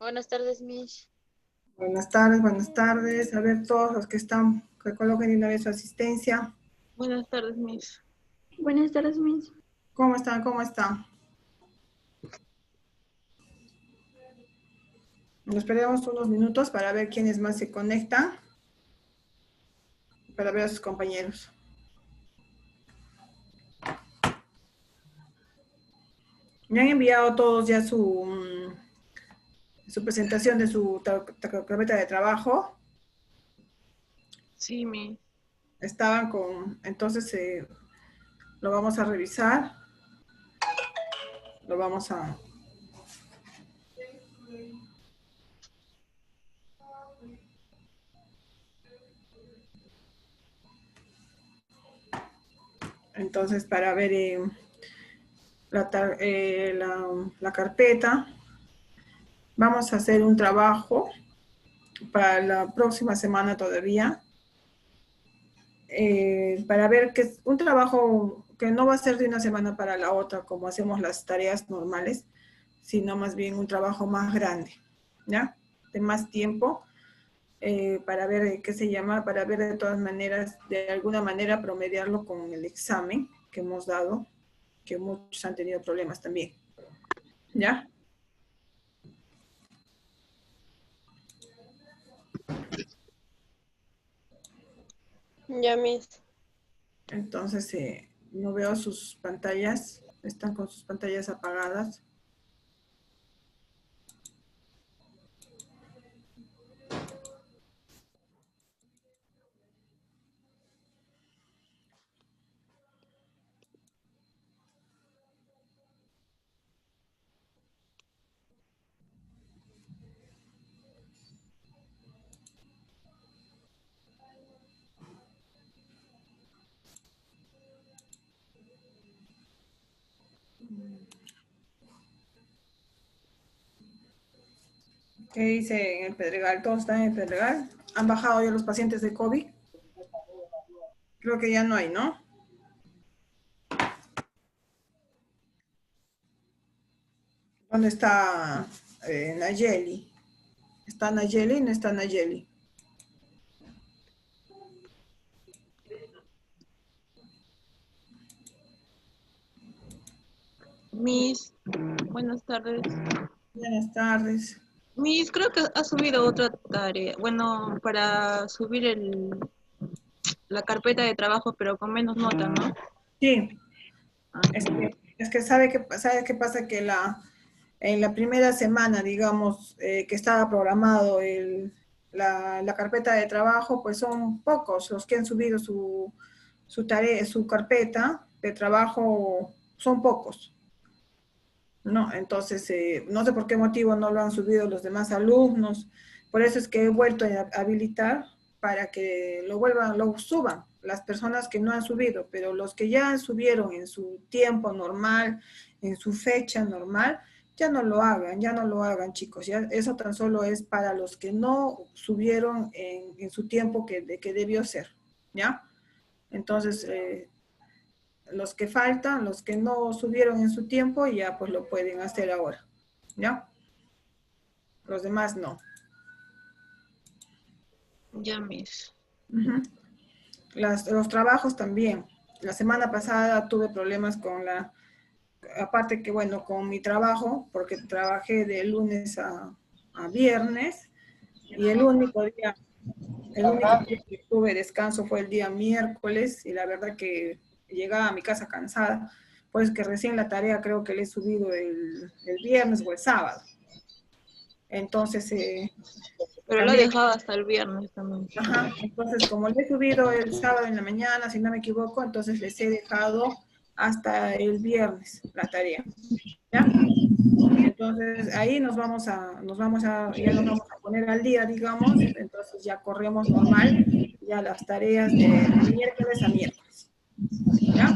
Buenas tardes, Miss. Buenas tardes, buenas tardes. A ver, todos los que están, que coloquen de una vez su asistencia. Buenas tardes, Miss. Buenas tardes, Miss. ¿Cómo están? ¿Cómo están? Nos esperamos unos minutos para ver quiénes más se conectan, para ver a sus compañeros. Me han enviado todos ya su presentación de su carpeta de trabajo. Sí, Miss. Estaban con, entonces lo vamos a revisar. Lo vamos a... Entonces, para ver la carpeta, vamos a hacer un trabajo para la próxima semana todavía, para ver que es un trabajo que no va a ser de una semana para la otra, como hacemos las tareas normales, sino más bien un trabajo más grande, ¿ya? De más tiempo, para ver qué se llama, para ver de todas maneras, de alguna manera promediarlo con el examen que hemos dado, que muchos han tenido problemas también, ¿ya? Ya, Miss. Entonces, no veo sus pantallas, están con sus pantallas apagadas. ¿Qué dice en el Pedregal? ¿Todos están en el Pedregal? ¿Han bajado ya los pacientes de COVID? Creo que ya no hay, ¿no? ¿Dónde está Nayeli? ¿Está Nayeli? ¿No está Nayeli? Miss, buenas tardes. Buenas tardes. Miss, creo que ha subido otra tarea. Bueno, para subir la carpeta de trabajo, pero con menos nota, ¿no? Sí, es que sabe qué pasa que en la primera semana, digamos, que estaba programado la carpeta de trabajo, pues son pocos los que han subido su tarea, su carpeta de trabajo, son pocos, ¿no? Entonces, no sé por qué motivo no lo han subido los demás alumnos, por eso es que he vuelto a habilitar para que lo suban las personas que no han subido, pero los que ya subieron en su tiempo normal, en su fecha normal, ya no lo hagan chicos, ya eso tan solo es para los que no subieron en su tiempo que debió ser, ¿ya? Entonces, los que faltan, los que no subieron en su tiempo, ya pues lo pueden hacer ahora, ¿ya? Los demás no. Ya, Miss. Uh-huh. Los trabajos también. La semana pasada tuve problemas aparte que bueno, con mi trabajo, porque trabajé de lunes a viernes, y el único día que tuve descanso fue el día miércoles, y la verdad que llegaba a mi casa cansada, pues que recién la tarea creo que le he subido el viernes o el sábado. Entonces, Pero lo he también, dejado hasta el viernes también. ajá, entonces como le he subido el sábado en la mañana, si no me equivoco, entonces les he dejado hasta el viernes la tarea, ¿ya? Entonces ahí ya nos vamos a poner al día, digamos, entonces ya corremos normal, ya las tareas de miércoles a miércoles, ¿ya?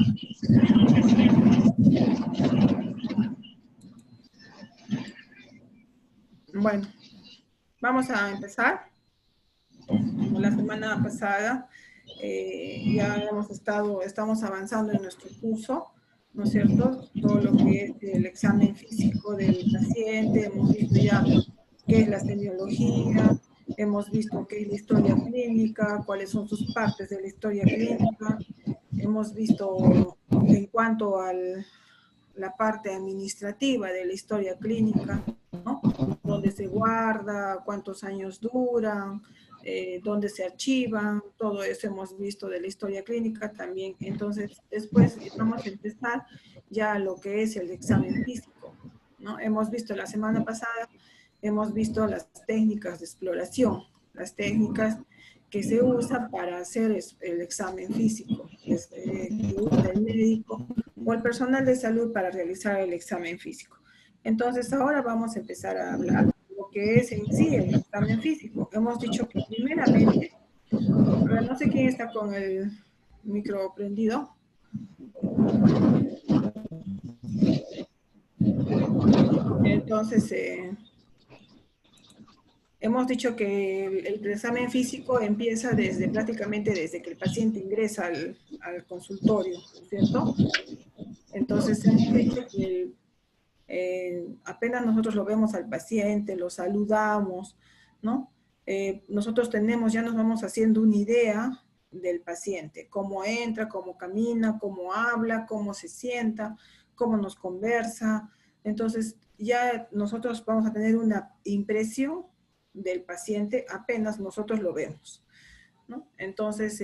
Bueno, vamos a empezar. Como la semana pasada, ya estamos avanzando en nuestro curso, ¿no es cierto? Todo lo que es el examen físico del paciente, hemos visto ya qué es la semiología, hemos visto qué es la historia clínica, cuáles son sus partes de la historia clínica, hemos visto en cuanto a la parte administrativa de la historia clínica, ¿no? Dónde se guarda, cuántos años duran, dónde se archivan, todo eso hemos visto de la historia clínica también. Entonces, después vamos a empezar ya lo que es el examen físico, ¿no? Hemos visto la semana pasada, hemos visto las técnicas de exploración, las técnicas que se usan para hacer el examen físico, que usa el médico o el personal de salud para realizar el examen físico. Entonces, ahora vamos a empezar a hablar de lo que es en sí el examen físico. Hemos dicho que primeramente, no sé quién está con el micro prendido. Entonces, hemos dicho que el examen físico empieza desde prácticamente desde que el paciente ingresa al consultorio, ¿cierto? Entonces, hemos dicho que apenas nosotros lo vemos al paciente, lo saludamos, ¿no? Nosotros ya nos vamos haciendo una idea del paciente, cómo entra, cómo camina, cómo habla, cómo se sienta, cómo nos conversa. Entonces, ya nosotros vamos a tener una impresión del paciente apenas nosotros lo vemos, ¿no? Entonces,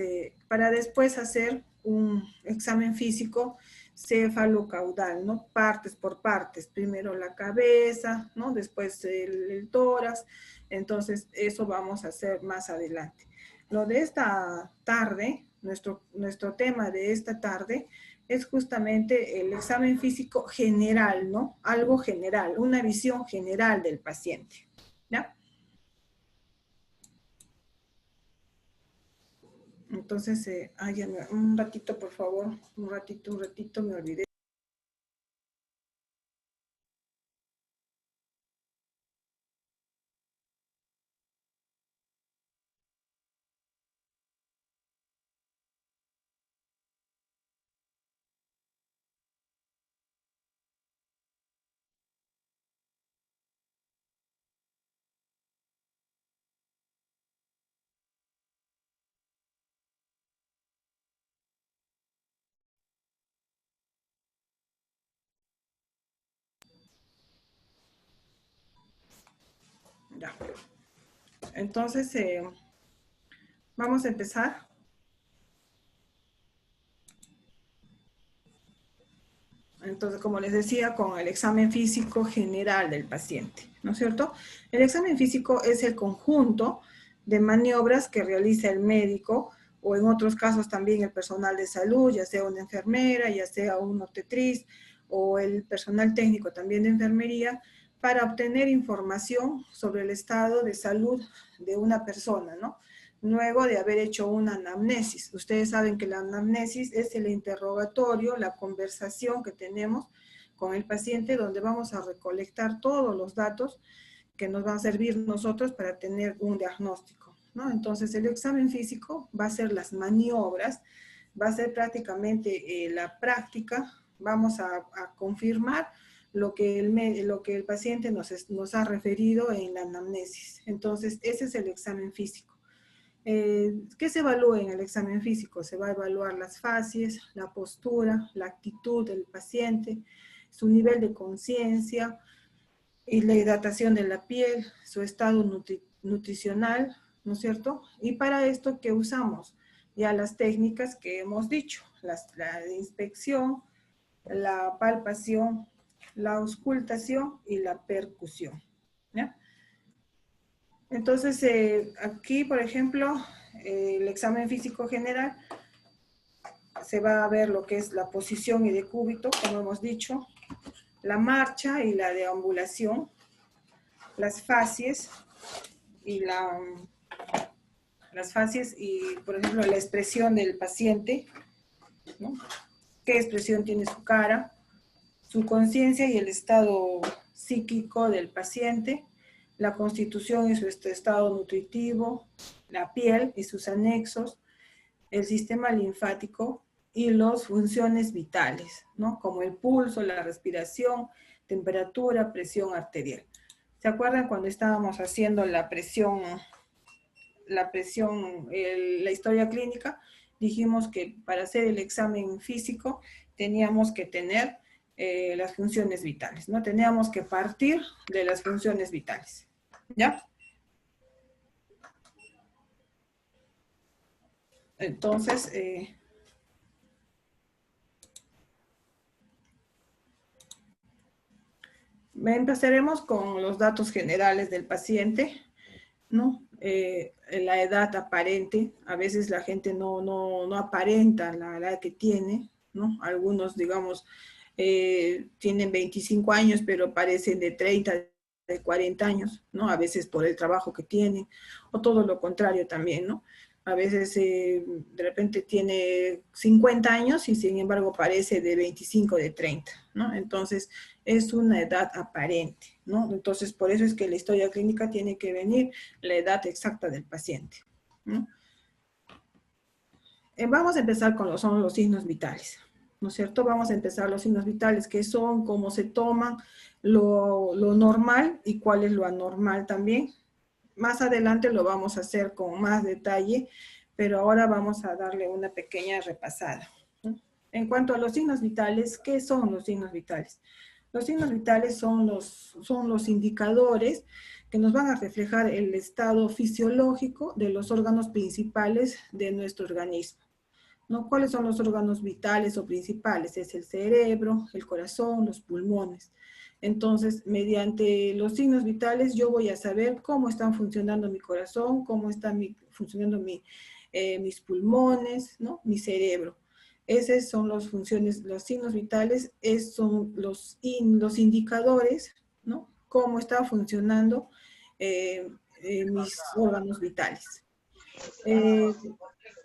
para después hacer un examen físico céfalo-caudal, ¿no? Partes por partes, primero la cabeza, ¿no? Después el tórax, entonces eso vamos a hacer más adelante. Lo de esta tarde, nuestro tema de esta tarde es justamente el examen físico general, ¿no? Algo general, una visión general del paciente, ¿ya? Entonces, un ratito, por favor, un ratito, me olvidé. Ya. Entonces, vamos a empezar. Entonces, como les decía, con el examen físico general del paciente, ¿no es cierto? El examen físico es el conjunto de maniobras que realiza el médico o en otros casos también el personal de salud, ya sea una enfermera, ya sea un obstetriz o el personal técnico también de enfermería, para obtener información sobre el estado de salud de una persona, ¿no? Luego de haber hecho una anamnesis. Ustedes saben que la anamnesis es el interrogatorio, la conversación que tenemos con el paciente donde vamos a recolectar todos los datos que nos van a servir nosotros para tener un diagnóstico, ¿no? Entonces el examen físico va a ser las maniobras, va a ser prácticamente la práctica, vamos a confirmar lo que el paciente nos ha referido en la anamnesis. Entonces ese es el examen físico. ¿Qué se evalúa en el examen físico? Se va a evaluar las facies, la postura, la actitud del paciente, su nivel de conciencia y la hidratación de la piel, su estado nutricional, ¿no es cierto? Y para esto, ¿qué usamos? Ya las técnicas que hemos dicho, la inspección, la palpación, la auscultación y la percusión, ¿ya? Entonces, aquí, por ejemplo, el examen físico general, se va a ver lo que es la posición y decúbito, como hemos dicho, la marcha y la deambulación, las facies y por ejemplo, la expresión del paciente, ¿no? ¿Qué expresión tiene su cara? Su conciencia y el estado psíquico del paciente, la constitución y su estado nutritivo, la piel y sus anexos, el sistema linfático y las funciones vitales, ¿no? Como el pulso, la respiración, temperatura, presión arterial. ¿Se acuerdan cuando estábamos haciendo la historia clínica? Dijimos que para hacer el examen físico teníamos que tener las funciones vitales, ¿no? Teníamos que partir de las funciones vitales, ¿ya? Entonces, empezaremos con los datos generales del paciente, ¿no? La edad aparente, a veces la gente no aparenta la edad que tiene, ¿no? Algunos, digamos, tienen 25 años, pero parecen de 30, de 40 años, ¿no? A veces por el trabajo que tienen, o todo lo contrario también, ¿no? A veces de repente tiene 50 años y sin embargo parece de 25, de 30, ¿no? Entonces es una edad aparente, ¿no? Entonces por eso es que la historia clínica tiene que venir la edad exacta del paciente, ¿no? Vamos a empezar con son los signos vitales, ¿no es cierto? Vamos a empezar los signos vitales, qué son, cómo se toman, lo normal y cuál es lo anormal también. Más adelante lo vamos a hacer con más detalle, pero ahora vamos a darle una pequeña repasada. En cuanto a los signos vitales, ¿qué son los signos vitales? Los signos vitales son los indicadores que nos van a reflejar el estado fisiológico de los órganos principales de nuestro organismo, ¿no? ¿Cuáles son los órganos vitales o principales? Es el cerebro, el corazón, los pulmones. Entonces, mediante los signos vitales, yo voy a saber cómo están funcionando mi corazón, cómo están funcionando mis pulmones, ¿no? Mi cerebro. Esos son las funciones, los signos vitales, son los indicadores, ¿no? Cómo está funcionando mis órganos vitales.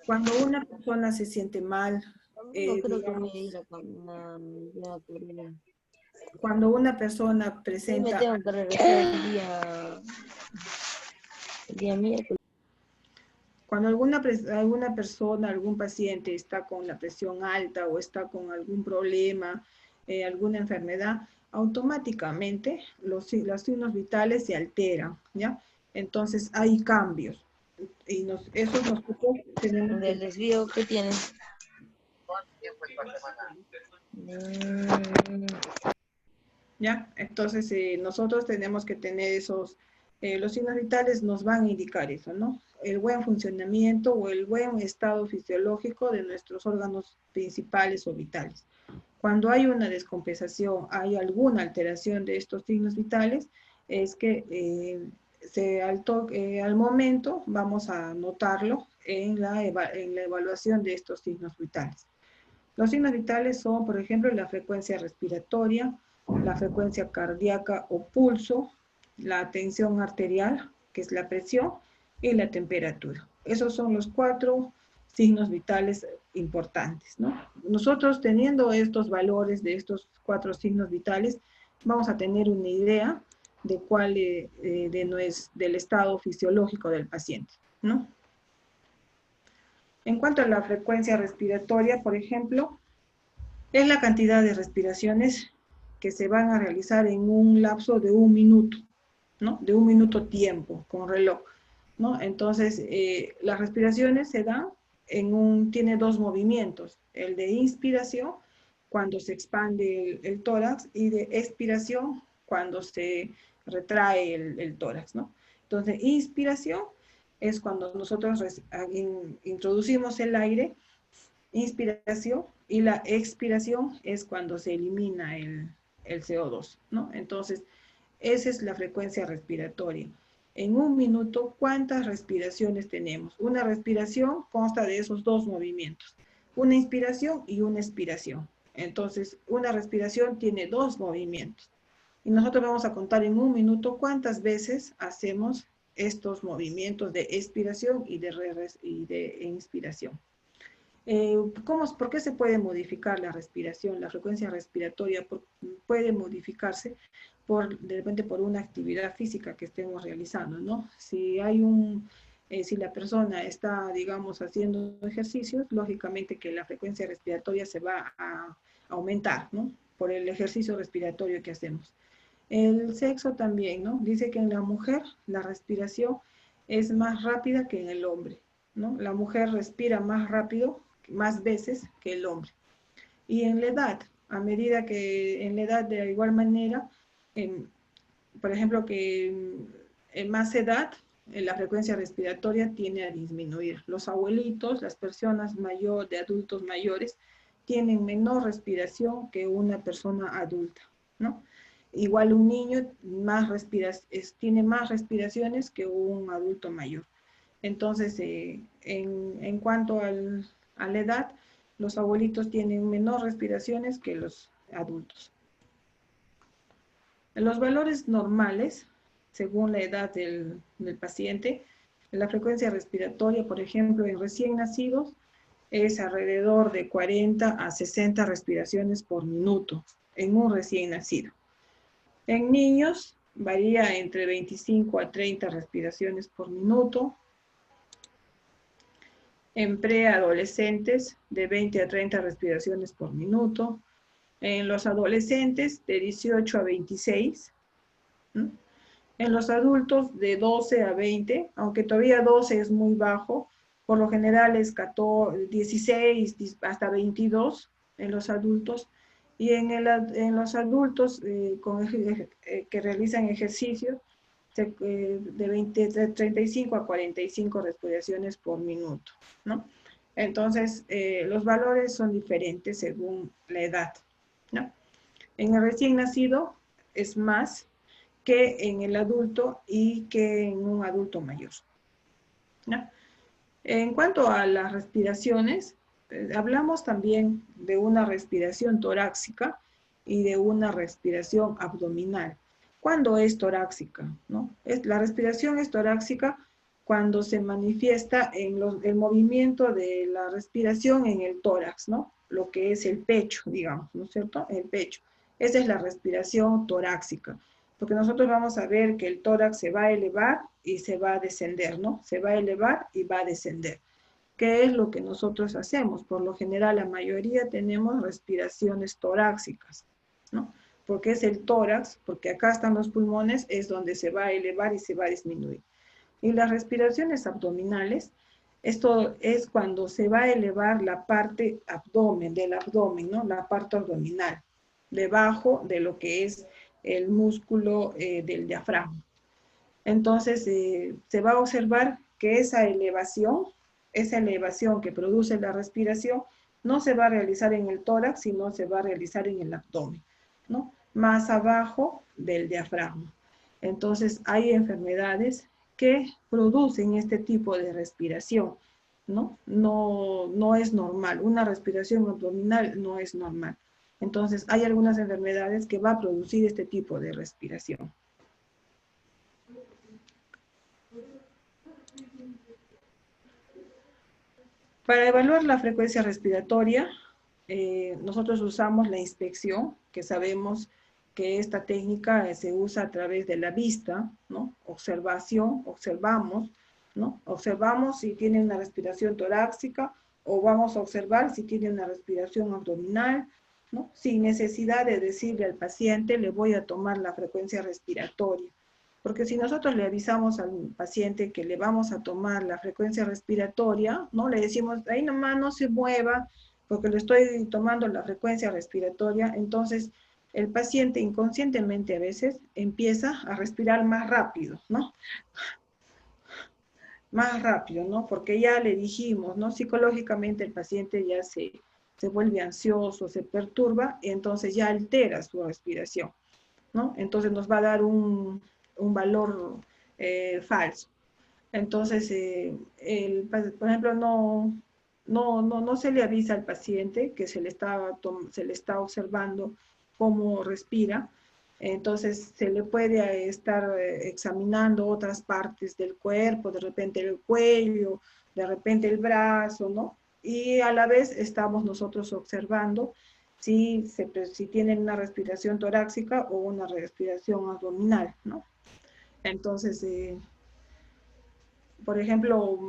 Cuando una persona se siente mal, digamos, cuando una persona presenta... Sí, me tengo que regresar el día miércoles. Cuando alguna persona, algún paciente está con la presión alta o está con algún problema, alguna enfermedad, automáticamente los signos vitales se alteran, ¿ya? Entonces hay cambios. Y eso nosotros tenemos ¿Del que... desvío qué tienen? ¿Ya? Entonces, nosotros tenemos que tener los signos vitales nos van a indicar eso, ¿no? El buen funcionamiento o el buen estado fisiológico de nuestros órganos principales o vitales. Cuando hay una descompensación, hay alguna alteración de estos signos vitales, es que al momento vamos a notarlo en la evaluación de estos signos vitales. Los signos vitales son, por ejemplo, la frecuencia respiratoria, la frecuencia cardíaca o pulso, la tensión arterial, que es la presión, y la temperatura. Esos son los 4 signos vitales importantes, ¿no? Nosotros teniendo estos valores de estos 4 signos vitales, vamos a tener una idea de cuál del estado fisiológico del paciente, ¿no? En cuanto a la frecuencia respiratoria, por ejemplo, es la cantidad de respiraciones que se van a realizar en un lapso de 1 minuto, ¿no? De 1 minuto tiempo, con reloj, ¿no? Entonces, las respiraciones se dan tiene 2 movimientos, el de inspiración, cuando se expande el tórax, y de expiración, cuando se retrae el tórax, ¿no? Entonces, inspiración es cuando nosotros introducimos el aire, inspiración, y la expiración es cuando se elimina el CO2, ¿no? Entonces, esa es la frecuencia respiratoria. En 1 minuto, ¿cuántas respiraciones tenemos? Una respiración consta de esos 2 movimientos, una inspiración y una expiración. Entonces, una respiración tiene 2 movimientos. Y nosotros vamos a contar en 1 minuto cuántas veces hacemos estos movimientos de expiración y de inspiración. ¿Por qué se puede modificar la respiración? La frecuencia respiratoria puede modificarse de repente por una actividad física que estemos realizando, ¿no? Si la persona está, digamos, haciendo ejercicios, lógicamente que la frecuencia respiratoria se va a aumentar, ¿no? Por el ejercicio respiratorio que hacemos. El sexo también, ¿no? Dice que en la mujer la respiración es más rápida que en el hombre, ¿no? La mujer respira más rápido, más veces que el hombre. Y en la edad, a medida que en la edad de igual manera, por ejemplo, que en más edad, la frecuencia respiratoria tiende a disminuir. Los abuelitos, las personas mayores, de adultos mayores, tienen menor respiración que una persona adulta, ¿no? Igual un niño tiene más respiraciones que un adulto mayor. Entonces, en cuanto a la edad, los abuelitos tienen menor respiraciones que los adultos. Los valores normales, según la edad del paciente, la frecuencia respiratoria, por ejemplo, en recién nacidos, es alrededor de 40 a 60 respiraciones por minuto en un recién nacido. En niños varía entre 25 a 30 respiraciones por minuto. En preadolescentes, de 20 a 30 respiraciones por minuto. En los adolescentes, de 18 a 26. ¿Mm? En los adultos, de 12 a 20, aunque todavía 12 es muy bajo, por lo general es 14, 16 hasta 22 en los adultos. Y en los adultos que realizan ejercicio, de 35 a 45 respiraciones por minuto, ¿no? Entonces, los valores son diferentes según la edad, ¿no? En el recién nacido es más que en el adulto y que en un adulto mayor, ¿no? En cuanto a las respiraciones, hablamos también de una respiración torácica y de una respiración abdominal. ¿Cuándo es torácica? ¿No? La respiración es torácica cuando se manifiesta en el movimiento de la respiración en el tórax, ¿no? Lo que es el pecho, digamos, ¿no es cierto? El pecho. Esa es la respiración torácica, porque nosotros vamos a ver que el tórax se va a elevar y se va a descender, ¿no? Se va a elevar y va a descender. ¿Qué es lo que nosotros hacemos? Por lo general, la mayoría tenemos respiraciones torácicas, ¿no? Porque es el tórax, porque acá están los pulmones, es donde se va a elevar y se va a disminuir. Y las respiraciones abdominales, esto es cuando se va a elevar la parte del abdomen, ¿no? La parte abdominal, debajo de lo que es el músculo del diafragma. Entonces, se va a observar que esa elevación que produce la respiración, no se va a realizar en el tórax, sino se va a realizar en el abdomen, ¿no? Más abajo del diafragma. Entonces, hay enfermedades que producen este tipo de respiración, ¿no? No es normal. Una respiración abdominal no es normal. Entonces, hay algunas enfermedades que va a producir este tipo de respiración. Para evaluar la frecuencia respiratoria, nosotros usamos la inspección, que sabemos que esta técnica se usa a través de la vista, ¿no? Observamos, ¿no? Observamos si tiene una respiración torácica o vamos a observar si tiene una respiración abdominal, ¿no? Sin necesidad de decirle al paciente, le voy a tomar la frecuencia respiratoria. Porque si nosotros le avisamos al paciente que le vamos a tomar la frecuencia respiratoria, ¿no? Le decimos, ahí nomás no se mueva, porque le estoy tomando la frecuencia respiratoria, entonces el paciente inconscientemente a veces empieza a respirar más rápido, ¿no? Más rápido, ¿no? Porque ya le dijimos, ¿no? Psicológicamente el paciente ya se vuelve ansioso, se perturba, y entonces ya altera su respiración, ¿no? Entonces nos va a dar un valor falso. Entonces, por ejemplo, no se le avisa al paciente que se le está observando cómo respira. Entonces, se le puede estar examinando otras partes del cuerpo, de repente el cuello, de repente el brazo, ¿no? Y a la vez estamos nosotros observando si tienen una respiración torácica o una respiración abdominal, ¿no? Entonces, por ejemplo,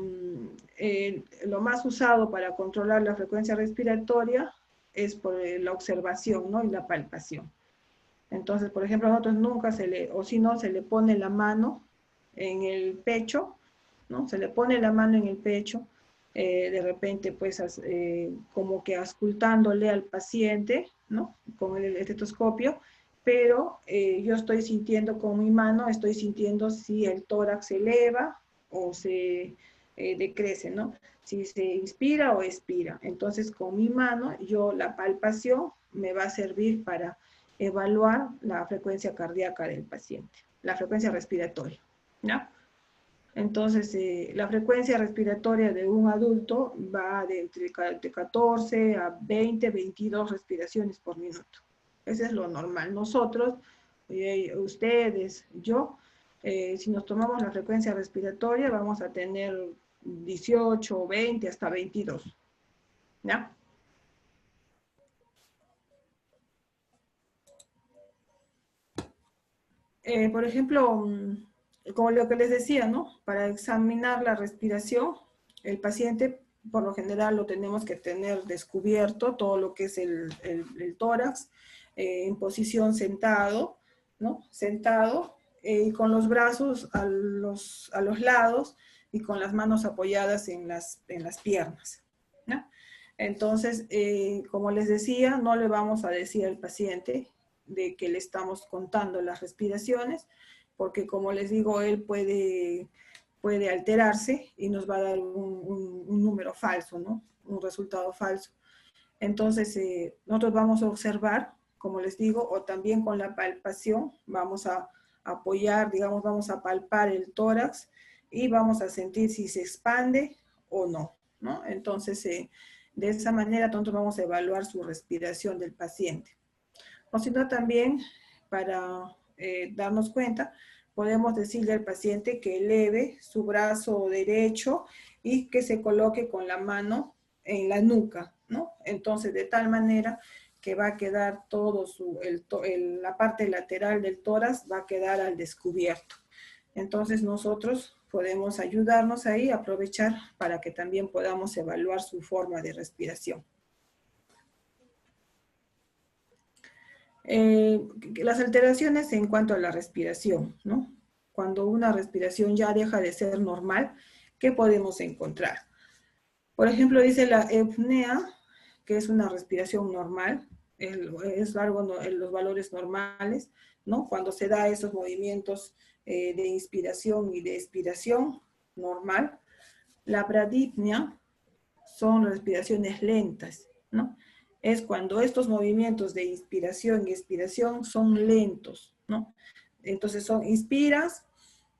lo más usado para controlar la frecuencia respiratoria es por la observación, ¿no? Y la palpación. Entonces, por ejemplo, a nosotros nunca o si no, se le pone la mano en el pecho, ¿no? Se le pone la mano en el pecho, de repente, pues, como que auscultándole al paciente, ¿no? Con el estetoscopio, pero yo estoy sintiendo con mi mano, estoy sintiendo si el tórax se eleva o se decrece, ¿no? Si se inspira o expira. Entonces, con mi mano, la palpación me va a servir para evaluar la frecuencia cardíaca del paciente, la frecuencia respiratoria, ¿ya? Entonces, la frecuencia respiratoria de un adulto va de 14 a 20, 22 respiraciones por minuto. Ese es lo normal. Nosotros, ustedes, yo, si nos tomamos la frecuencia respiratoria, vamos a tener 18, 20, hasta 22. ¿Ya? Por ejemplo, como lo que les decía, ¿no? Para examinar la respiración, el paciente, por lo general, lo tenemos que tener descubierto, todo lo que es el tórax, en posición sentado, ¿no? Sentado, y con los brazos a los lados y con las manos apoyadas en las piernas, ¿no? Entonces, como les decía, no le vamos a decir al paciente de que le estamos contando las respiraciones, porque como les digo, él puede alterarse y nos va a dar un número falso, ¿no? Un resultado falso. Entonces, nosotros vamos a observar, como les digo, o también con la palpación, vamos a apoyar, digamos, vamos a palpar el tórax y vamos a sentir si se expande o no, ¿no? Entonces, de esa manera, nosotros vamos a evaluar su respiración del paciente. O si no, también para darnos cuenta, podemos decirle al paciente que eleve su brazo derecho y que se coloque con la mano en la nuca, ¿no? Entonces, de tal manera que va a quedar la parte lateral del tórax va a quedar al descubierto. Entonces, nosotros podemos ayudarnos ahí, aprovechar para que también podamos evaluar su forma de respiración. Las alteraciones en cuanto a la respiración, ¿no? Cuando una respiración ya deja de ser normal, ¿qué podemos encontrar? Por ejemplo, dice la eupnea, que es una respiración normal, es algo en los valores normales, ¿no? Cuando se da esos movimientos de inspiración y de expiración, normal. La bradipnea son respiraciones lentas, ¿no? Es cuando estos movimientos de inspiración y expiración son lentos, ¿no? Entonces inspiras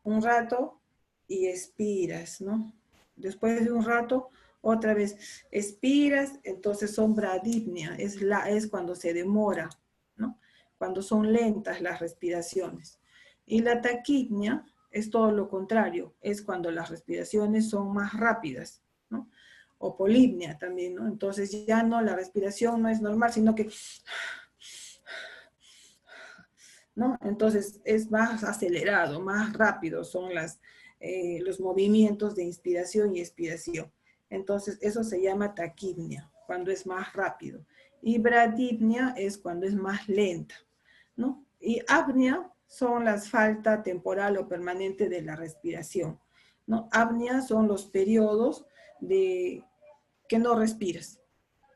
un rato y expiras, ¿no? Después de un rato, otra vez expiras, entonces son bradipnea, es cuando se demora, ¿no? Cuando son lentas las respiraciones. Y la taquipnea es todo lo contrario, es cuando las respiraciones son más rápidas, ¿no? O polipnea también, ¿no? Entonces ya no, la respiración no es normal, sino que, ¿no? Entonces es más acelerado, más rápido son los movimientos de inspiración y expiración. Entonces eso se llama taquipnea, cuando es más rápido. Y bradipnea es cuando es más lenta, ¿no? Y apnea son las falta temporal o permanente de la respiración, ¿no? Apnea son los periodos de que no respiras,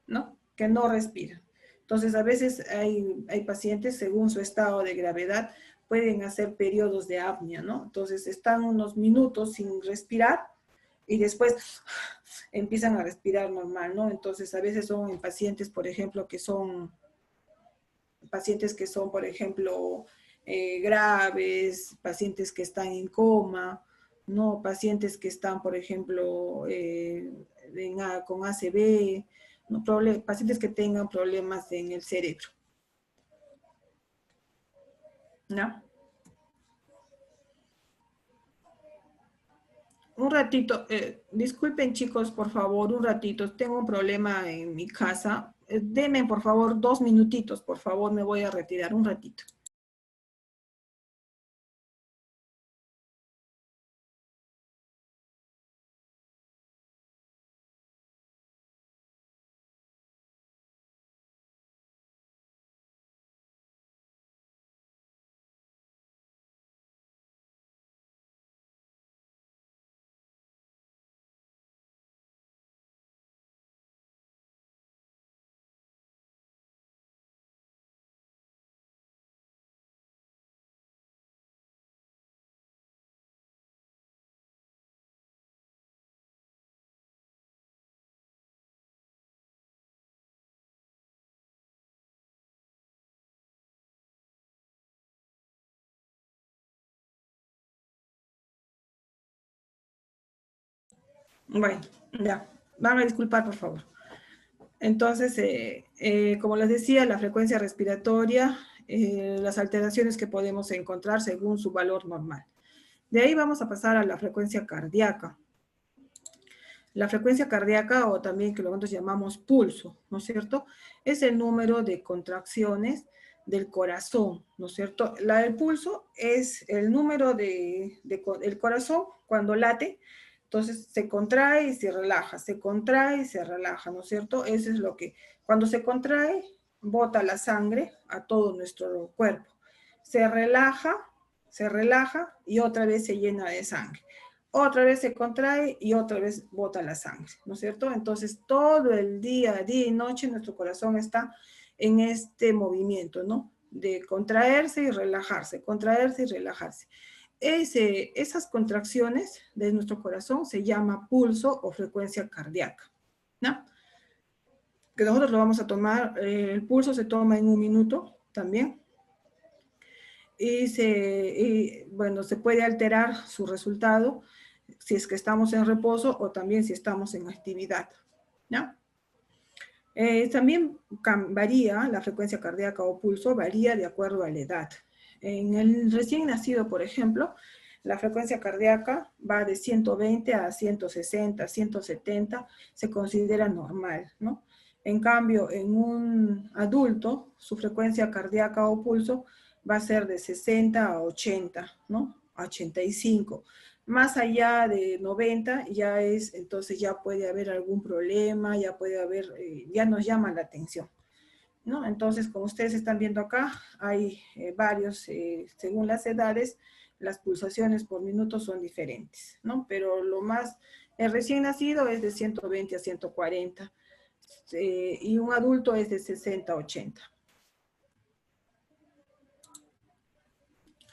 ¿no? Que no respiran. Entonces, a veces hay pacientes, según su estado de gravedad, pueden hacer periodos de apnea, ¿no? Entonces, están unos minutos sin respirar y después empiezan a respirar normal, ¿no? Entonces, a veces son en pacientes, por ejemplo, por ejemplo, graves, pacientes que están en coma, ¿no? Pacientes que están, por ejemplo, con ACV, ¿no? Pacientes que tengan problemas en el cerebro, ¿no? Un ratito, disculpen chicos, por favor, un ratito, tengo un problema en mi casa. Denme, por favor, 2 minutitos, por favor, me voy a retirar un ratito. Bueno, ya. Van a disculpar, por favor. Entonces, como les decía, la frecuencia respiratoria, las alteraciones que podemos encontrar según su valor normal. De ahí vamos a pasar a la frecuencia cardíaca. La frecuencia cardíaca, o también que nosotros llamamos pulso, ¿no es cierto? Es el número de contracciones del corazón, ¿no es cierto? El pulso es el número del corazón cuando late, entonces se contrae y se relaja, se contrae y se relaja, ¿no es cierto? Eso es lo que, cuando se contrae, bota la sangre a todo nuestro cuerpo. Se relaja y otra vez se llena de sangre. Otra vez se contrae y otra vez bota la sangre, ¿no es cierto? Entonces, todo el día y noche, nuestro corazón está en este movimiento, ¿no? De contraerse y relajarse, contraerse y relajarse. Esas contracciones de nuestro corazón se llama pulso o frecuencia cardíaca, ¿no? Que nosotros lo vamos a tomar, el pulso se toma en 1 minuto también. Bueno, se puede alterar su resultado si es que estamos en reposo o también si estamos en actividad, ¿no? También varía la frecuencia cardíaca o pulso, varía de acuerdo a la edad. En el recién nacido, por ejemplo, la frecuencia cardíaca va de 120 a 160, 170, se considera normal, ¿no? En cambio, en un adulto, su frecuencia cardíaca o pulso va a ser de 60 a 80, ¿no? A 85. Más allá de 90 ya es, entonces ya puede haber algún problema, ya puede haber, ya nos llama la atención, ¿no? Entonces, como ustedes están viendo acá, hay varios, según las edades, las pulsaciones por minuto son diferentes, ¿no? Pero lo más, el recién nacido es de 120 a 140, y un adulto es de 60 a 80.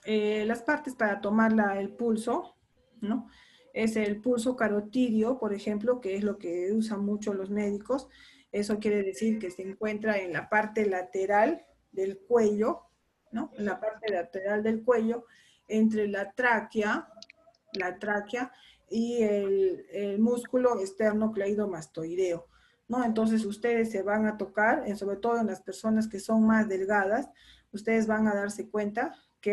Las partes para tomar el pulso, ¿no? Es el pulso carotidio, por ejemplo, que es lo que usan mucho los médicos. Eso quiere decir que se encuentra en la parte lateral del cuello, ¿no? En la parte lateral del cuello, entre la tráquea y el músculo esternocleidomastoideo, ¿no? Entonces ustedes se van a tocar, sobre todo en las personas que son más delgadas, ustedes van a darse cuenta que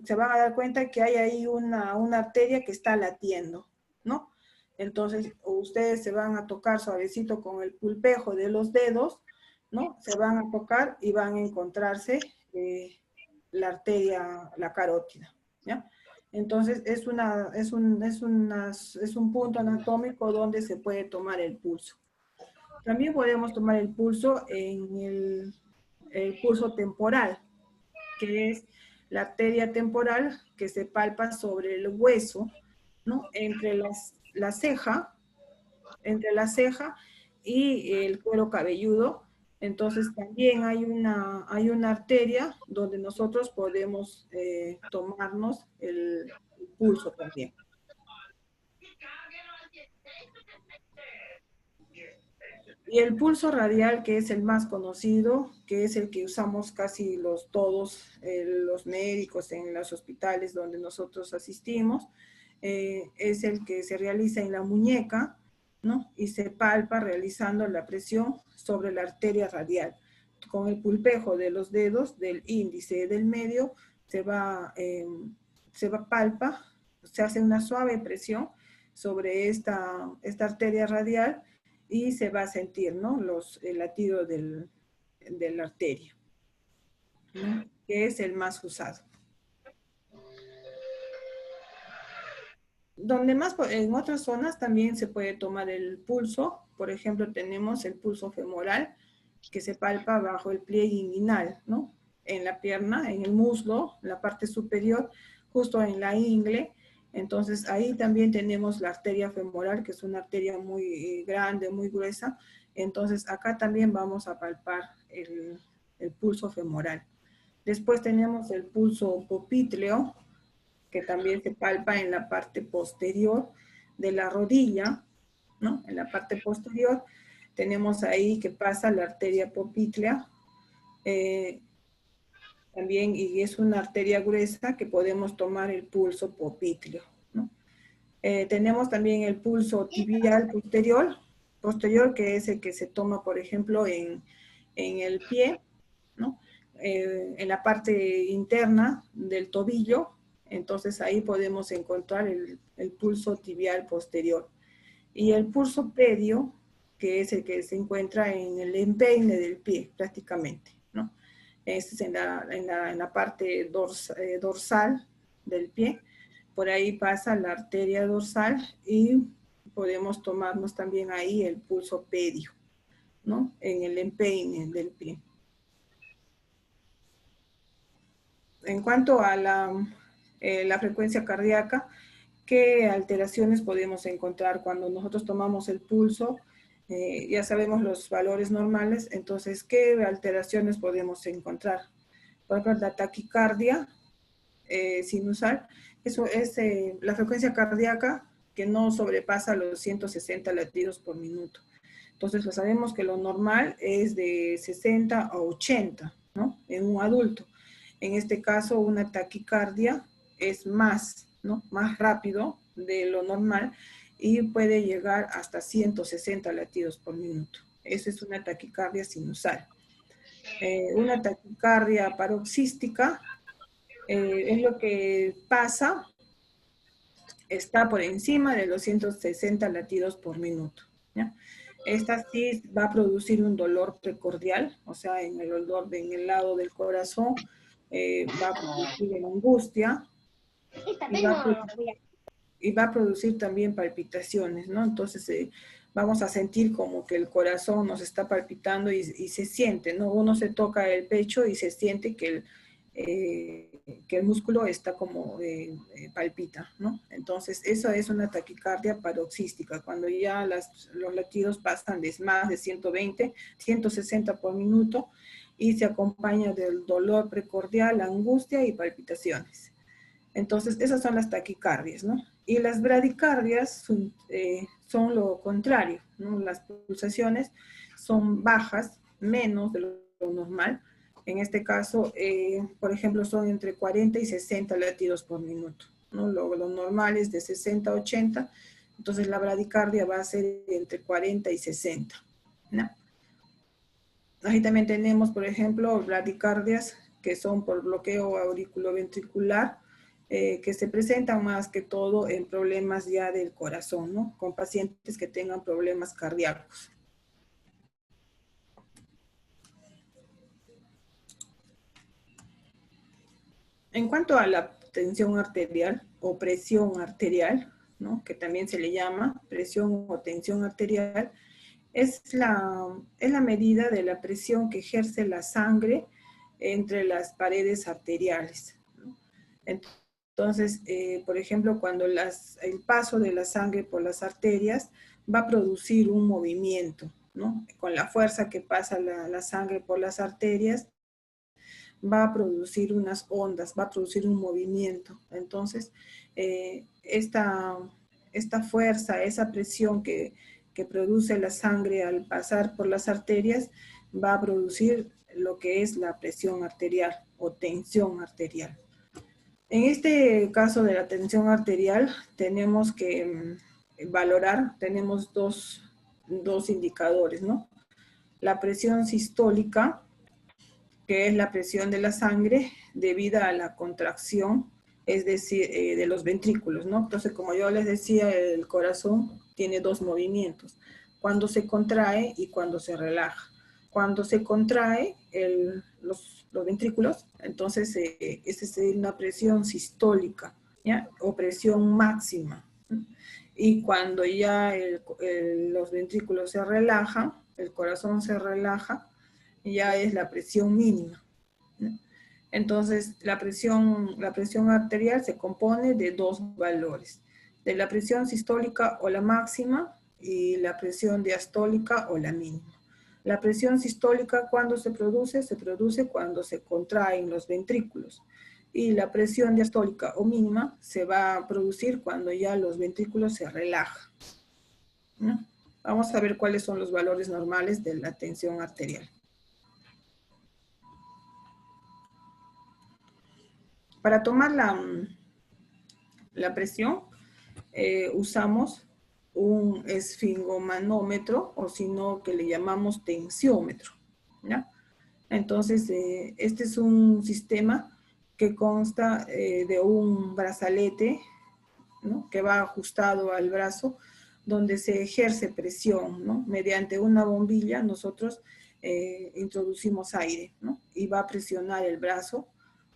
se van a dar cuenta que hay ahí una arteria que está latiendo, ¿no? Entonces, ustedes se van a tocar suavecito con el pulpejo de los dedos, ¿no? Se van a tocar y van a encontrarse la arteria, la carótida, ¿ya? Entonces, es un punto anatómico donde se puede tomar el pulso. También podemos tomar el pulso en el pulso temporal, que es la arteria temporal que se palpa sobre el hueso, ¿no? Entre la ceja y el cuero cabelludo. Entonces también hay una arteria donde nosotros podemos tomarnos el pulso también. Y el pulso radial, que es el más conocido, que es el que usamos casi todos los médicos en los hospitales donde nosotros asistimos, es el que se realiza en la muñeca, ¿no? Y se palpa realizando la presión sobre la arteria radial. Con el pulpejo de los dedos, del índice y del medio, se palpa, se hace una suave presión sobre esta arteria radial, y se va a sentir, ¿no? El latido de la arteria, ¿no? Que es el más usado. En otras zonas también se puede tomar el pulso. Por ejemplo, tenemos el pulso femoral, que se palpa bajo el pliegue inguinal, ¿no? En la pierna, en el muslo, en la parte superior, justo en la ingle. Entonces, ahí también tenemos la arteria femoral, que es una arteria muy grande, muy gruesa. Entonces, acá también vamos a palpar el pulso femoral. Después tenemos el pulso popliteo, que también se palpa en la parte posterior de la rodilla, ¿no? En la parte posterior tenemos ahí que pasa la arteria poplitea, también, y es una arteria gruesa que podemos tomar el pulso popliteo, ¿no? Tenemos también el pulso tibial posterior, que es el que se toma, por ejemplo, en el pie, ¿no? En la parte interna del tobillo. Entonces ahí podemos encontrar el pulso tibial posterior. Y el pulso pedio, que es el que se encuentra en el empeine del pie, prácticamente, ¿no? Este es en la parte dorsal del pie. Por ahí pasa la arteria dorsal y podemos tomarnos también ahí el pulso pedio, ¿no? En el empeine del pie. En cuanto a la frecuencia cardíaca, ¿qué alteraciones podemos encontrar cuando nosotros tomamos el pulso? Ya sabemos los valores normales, entonces, ¿qué alteraciones podemos encontrar? Por ejemplo, la taquicardia sinusal, eso es la frecuencia cardíaca que no sobrepasa los 160 latidos por minuto. Entonces, pues sabemos que lo normal es de 60 a 80, ¿no? En un adulto. En este caso, una taquicardia es más, ¿no? Más rápido de lo normal y puede llegar hasta 160 latidos por minuto. Esa es una taquicardia sinusal. Una taquicardia paroxística es lo que pasa, está por encima de los 160 latidos por minuto, ¿ya? Esta sí va a producir un dolor precordial, o sea, en el lado del corazón, va a producir angustia y va a producir también palpitaciones, ¿no? Entonces vamos a sentir como que el corazón nos está palpitando y se siente, ¿no? Uno se toca el pecho y se siente que el músculo está como palpita, ¿no? Entonces, eso es una taquicardia paroxística, cuando ya los latidos pasan de más de 120, 160 por minuto y se acompaña del dolor precordial, angustia y palpitaciones. Entonces, esas son las taquicardias, ¿no? Y las bradicardias son lo contrario, ¿no? Las pulsaciones son bajas, menos de lo normal. En este caso, por ejemplo, son entre 40 y 60 latidos por minuto, ¿no? Lo normal es de 60 a 80, entonces la bradicardia va a ser entre 40 y 60, ¿no? Ahí también tenemos, por ejemplo, bradicardias que son por bloqueo auriculoventricular, que se presentan más que todo en problemas ya del corazón, ¿no? Con pacientes que tengan problemas cardíacos. En cuanto a la tensión arterial o presión arterial, ¿no? Que también se le llama presión o tensión arterial, es la medida de la presión que ejerce la sangre entre las paredes arteriales, ¿no? Entonces, por ejemplo, cuando el paso de la sangre por las arterias va a producir un movimiento, ¿no? Con la fuerza que pasa la sangre por las arterias, va a producir unas ondas, va a producir un movimiento. Entonces, esta fuerza, esa presión que produce la sangre al pasar por las arterias, va a producir lo que es la presión arterial o tensión arterial. En este caso de la tensión arterial, tenemos que valorar, tenemos dos indicadores, ¿no? La presión sistólica, que es la presión de la sangre debida a la contracción, es decir, de los ventrículos, ¿no? Entonces, como yo les decía, el corazón tiene dos movimientos, cuando se contrae y cuando se relaja. Cuando se contrae los ventrículos, entonces esa es una presión sistólica, ¿ya? O presión máxima. Y cuando ya los ventrículos se relajan, el corazón se relaja, ya es la presión mínima, ¿no? Entonces, la presión arterial se compone de dos valores, de la presión sistólica o la máxima y la presión diastólica o la mínima. La presión sistólica, ¿cuándo se produce? Se produce cuando se contraen los ventrículos. Y la presión diastólica o mínima se va a producir cuando ya los ventrículos se relajan, ¿no? Vamos a ver cuáles son los valores normales de la tensión arterial. Para tomar la presión, usamos un esfingomanómetro, o si no, que le llamamos tensiómetro, ¿ya? Entonces, este es un sistema que consta de un brazalete, ¿no?, que va ajustado al brazo, donde se ejerce presión, ¿no? Mediante una bombilla nosotros introducimos aire, ¿no? Y va a presionar el brazo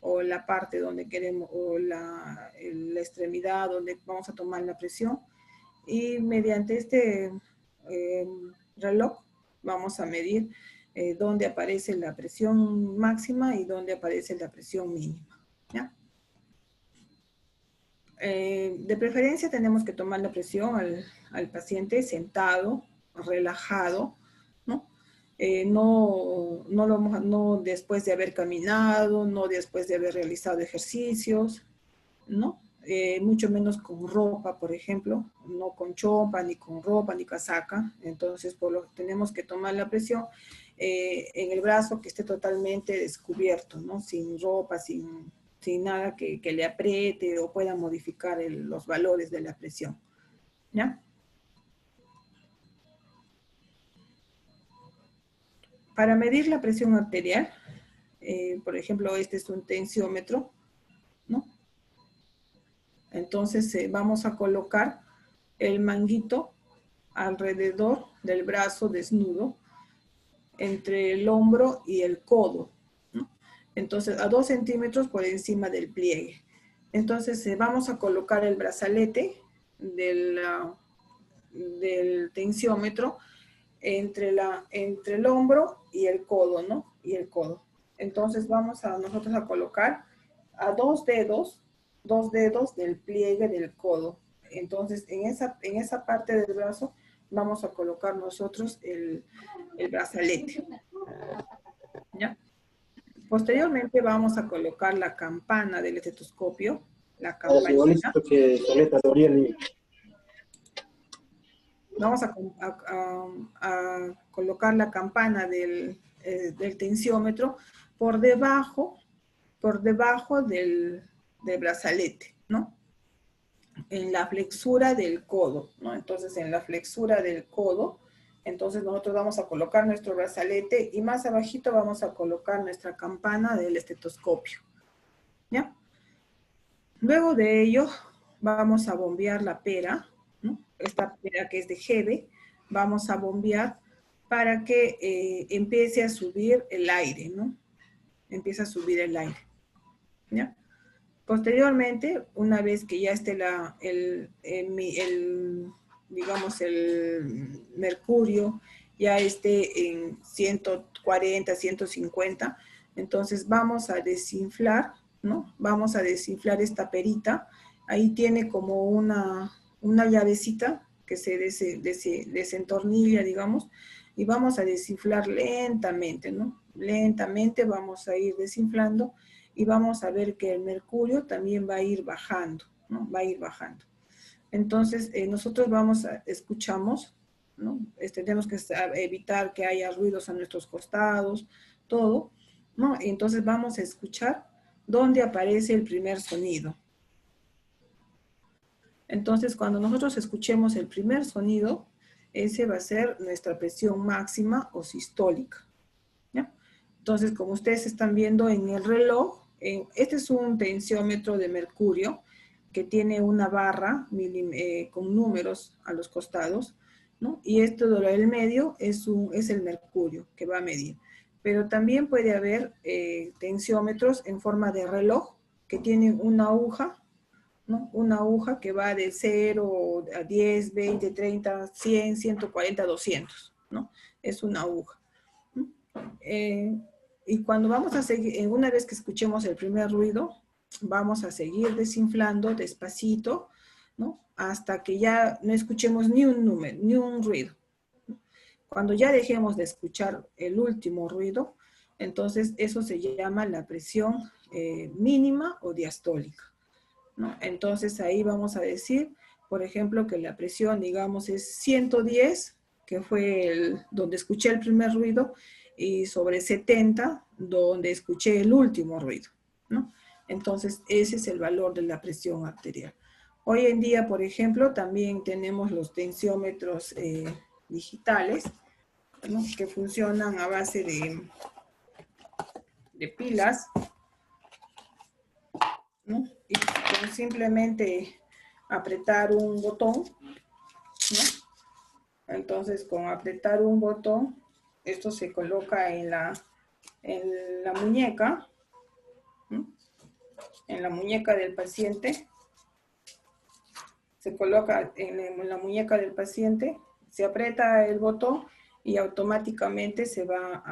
o la parte donde queremos, o la extremidad donde vamos a tomar la presión. Y mediante este reloj vamos a medir dónde aparece la presión máxima y dónde aparece la presión mínima, ¿ya? De preferencia tenemos que tomar la presión al paciente sentado, relajado, ¿no? No después de haber caminado, no después de haber realizado ejercicios, ¿no? Mucho menos con ropa, por ejemplo, no con chompa, ni con ropa, ni casaca. Entonces, tenemos que tomar la presión en el brazo que esté totalmente descubierto, ¿no? Sin ropa, sin nada que le apriete o pueda modificar los valores de la presión, ¿ya? Para medir la presión arterial, por ejemplo, este es un tensiómetro, ¿no? Entonces vamos a colocar el manguito alrededor del brazo desnudo, entre el hombro y el codo, ¿no? Entonces, a 2 centímetros por encima del pliegue. Entonces, vamos a colocar el brazalete del tensiómetro entre el hombro y el codo, ¿no? Y el codo. Entonces, vamos nosotros a colocar a 2 dedos del pliegue del codo. Entonces, en esa parte del brazo vamos a colocar nosotros el brazalete, ¿ya? Posteriormente vamos a colocar la campana del estetoscopio, la campanita. Vamos a colocar la campana del tensiómetro por debajo del brazalete, ¿no? En la flexura del codo, ¿no? Entonces, en la flexura del codo, entonces nosotros vamos a colocar nuestro brazalete y más abajito vamos a colocar nuestra campana del estetoscopio, ¿ya? Luego de ello, vamos a bombear la pera, ¿no? Esta pera que es de Hebe, vamos a bombear para que empiece a subir el aire, ¿no? Empieza a subir el aire, ¿ya? Posteriormente, una vez que ya esté digamos, el mercurio ya esté en 140, 150, entonces vamos a desinflar, ¿no? Vamos a desinflar esta perita. Ahí tiene como una llavecita que se desentornilla, digamos, y vamos a desinflar lentamente, ¿no? Lentamente vamos a ir desinflando y vamos a ver que el mercurio también va a ir bajando, ¿no? Va a ir bajando. Entonces, nosotros escuchamos, ¿no? Tenemos que evitar que haya ruidos a nuestros costados, todo, ¿no? Entonces vamos a escuchar dónde aparece el primer sonido. Entonces, cuando nosotros escuchemos el primer sonido, ese va a ser nuestra presión máxima o sistólica, ¿ya? Entonces, como ustedes están viendo en el reloj, este es un tensiómetro de mercurio que tiene una barra con números a los costados, ¿no? Y esto del medio es el mercurio que va a medir. Pero también puede haber tensiómetros en forma de reloj que tienen una aguja, ¿no? Una aguja que va de 0 a 10, 20, 30, 100, 140, 200, ¿no? Es una aguja. Y cuando vamos a seguir, una vez que escuchemos el primer ruido, vamos a seguir desinflando despacito, ¿no? Hasta que ya no escuchemos ni un número, ni un ruido. Cuando ya dejemos de escuchar el último ruido, entonces eso se llama la presión mínima o diastólica, ¿no? Entonces ahí vamos a decir, por ejemplo, que la presión, digamos, es 110, que fue donde escuché el primer ruido, y sobre 70, donde escuché el último ruido, ¿no? Entonces, ese es el valor de la presión arterial. Hoy en día, por ejemplo, también tenemos los tensiómetros digitales, ¿no? Que funcionan a base de pilas, ¿no? Y con simplemente apretar un botón, ¿no? Entonces, con apretar un botón, esto se coloca en la muñeca, ¿no? En la muñeca del paciente. Se coloca en la muñeca del paciente, se aprieta el botón y automáticamente se va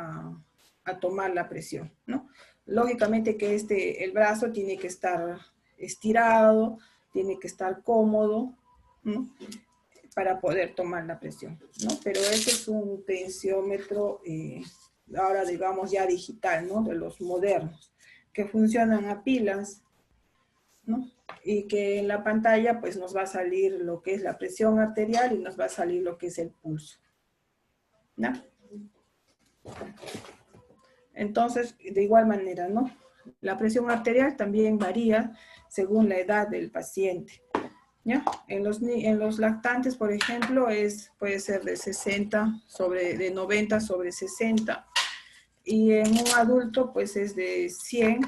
a tomar la presión, ¿no? Lógicamente que el brazo tiene que estar estirado, tiene que estar cómodo, ¿no? Para poder tomar la presión, ¿no? Pero ese es un tensiómetro, ahora digamos ya digital, ¿no? De los modernos, que funcionan a pilas, ¿no? Y que en la pantalla pues nos va a salir lo que es la presión arterial y nos va a salir lo que es el pulso, ¿no? Entonces, de igual manera, ¿no? La presión arterial también varía según la edad del paciente, ¿ya? En los lactantes, por ejemplo, puede ser de 90 sobre 60, y en un adulto pues es de 100,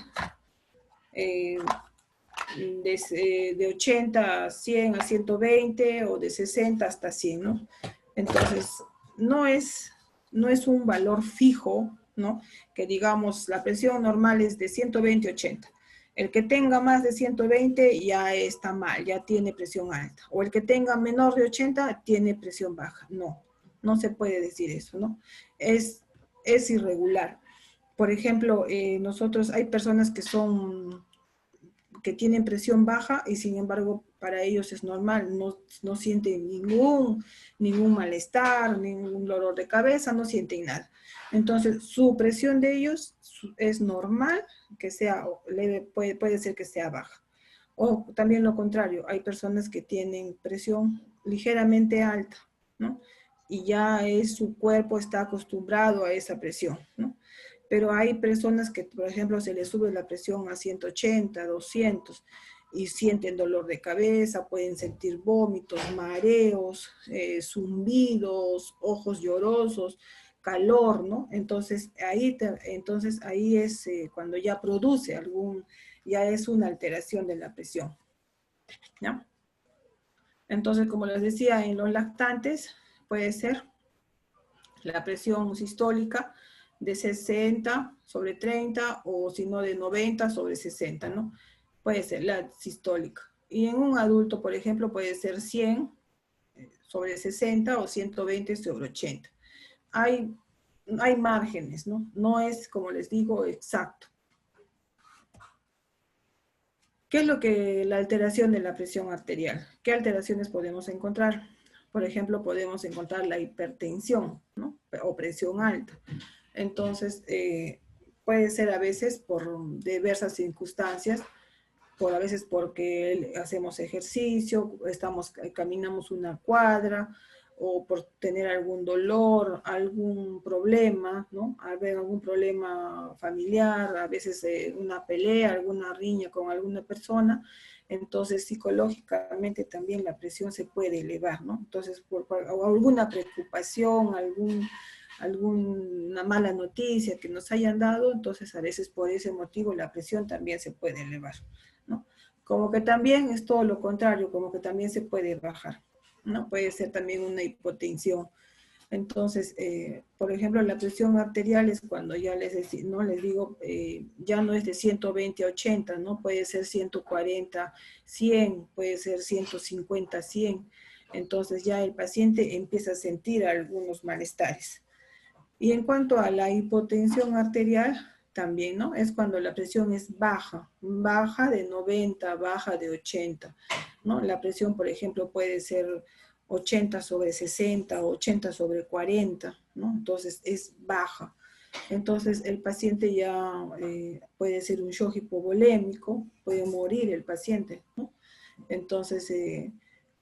de 80 a 100 a 120, o de 60 hasta 100, ¿no? Entonces, no es un valor fijo, ¿no? Que digamos, la presión normal es de 120 a 80. El que tenga más de 120 ya está mal, ya tiene presión alta. O el que tenga menor de 80 tiene presión baja. No, no se puede decir eso, ¿no? Es irregular. Por ejemplo, hay personas que tienen presión baja y sin embargo para ellos es normal, no sienten ningún malestar, ningún dolor de cabeza, no sienten nada. Entonces su presión de ellos es normal, que sea leve, puede ser que sea baja. O también lo contrario, hay personas que tienen presión ligeramente alta, ¿no? Y ya su cuerpo está acostumbrado a esa presión, ¿no? Pero hay personas que, por ejemplo, se les sube la presión a 180, 200, y sienten dolor de cabeza, pueden sentir vómitos, mareos, zumbidos, ojos llorosos, calor, ¿no? Entonces ahí es cuando ya produce ya es una alteración de la presión, ¿no? Entonces, como les decía, en los lactantes puede ser la presión sistólica de 60 sobre 30, o si no de 90 sobre 60, ¿no? Puede ser la sistólica. Y en un adulto, por ejemplo, puede ser 100 sobre 60 o 120 sobre 80. Hay márgenes, ¿no? No es, como les digo, exacto. ¿Qué es la alteración de la presión arterial? ¿Qué alteraciones podemos encontrar? Por ejemplo, podemos encontrar la hipertensión, ¿no? O presión alta. Entonces, puede ser a veces por diversas circunstancias, a veces porque hacemos ejercicio, caminamos una cuadra, o por tener algún dolor, algún problema, ¿no? Algún problema familiar, a veces una pelea, alguna riña con alguna persona. Entonces, psicológicamente también la presión se puede elevar, ¿no? Entonces, o alguna preocupación, alguna mala noticia que nos hayan dado, entonces a veces por ese motivo la presión también se puede elevar, ¿no? Como que también es todo lo contrario, como que también se puede bajar, ¿no? Puede ser también una hipotensión. Entonces, por ejemplo, la presión arterial es cuando ya les digo, ya no es de 120 a 80, ¿no? Puede ser 140, 100, puede ser 150, 100. Entonces ya el paciente empieza a sentir algunos malestares. Y en cuanto a la hipotensión arterial, también, ¿no? Es cuando la presión es baja de 90, baja de 80, ¿no? La presión, por ejemplo, puede ser 80 sobre 60, 80 sobre 40, ¿no? Entonces es baja. Entonces el paciente ya puede ser un shock hipovolémico, puede morir el paciente, ¿no? Entonces,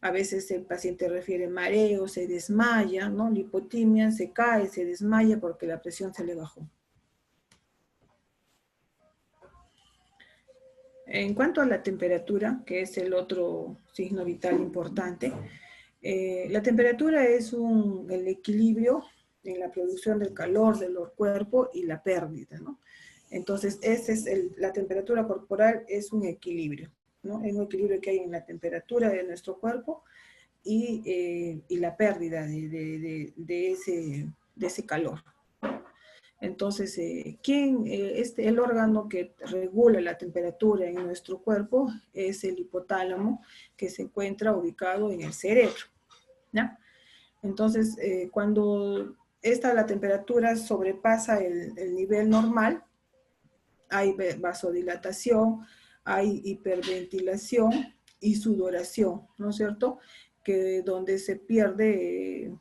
a veces el paciente refiere mareo, se desmaya, ¿no? Lipotimia, se cae, se desmaya porque la presión se le bajó. En cuanto a la temperatura, que es el otro signo vital importante, la temperatura es el equilibrio en la producción del calor del cuerpo y la pérdida, ¿no? Entonces, la temperatura corporal es un equilibrio, ¿no? Es un equilibrio que hay en la temperatura de nuestro cuerpo y la pérdida de ese calor. Entonces, el órgano que regula la temperatura en nuestro cuerpo es el hipotálamo, que se encuentra ubicado en el cerebro, ¿ya? Entonces, cuando la temperatura sobrepasa el nivel normal, hay vasodilatación, hay hiperventilación y sudoración, ¿no es cierto? Que donde se pierde,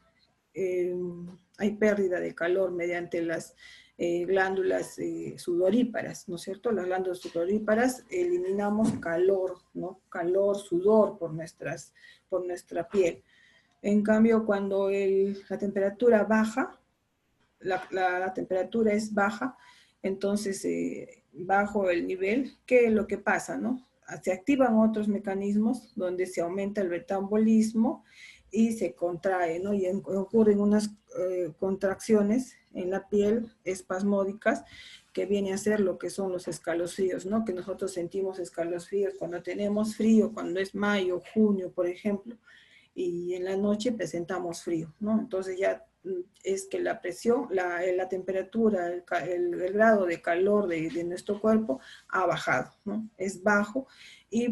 hay pérdida de calor mediante las glándulas sudoríparas, ¿no es cierto? Las glándulas sudoríparas eliminamos calor, ¿no? Calor, sudor por nuestra piel. En cambio, cuando la temperatura baja, la temperatura es baja, entonces bajo el nivel, ¿qué es lo que pasa, no? Se activan otros mecanismos donde se aumenta el metabolismo y se contrae, ¿no? Y ocurren unas contracciones en la piel espasmódicas que viene a ser lo que son los escalofríos, ¿no? Que nosotros sentimos escalofríos cuando tenemos frío, cuando es mayo, junio, por ejemplo, y en la noche presentamos frío, ¿no? Entonces ya es que la presión, la temperatura, el grado de calor de nuestro cuerpo ha bajado, ¿no? Es bajo y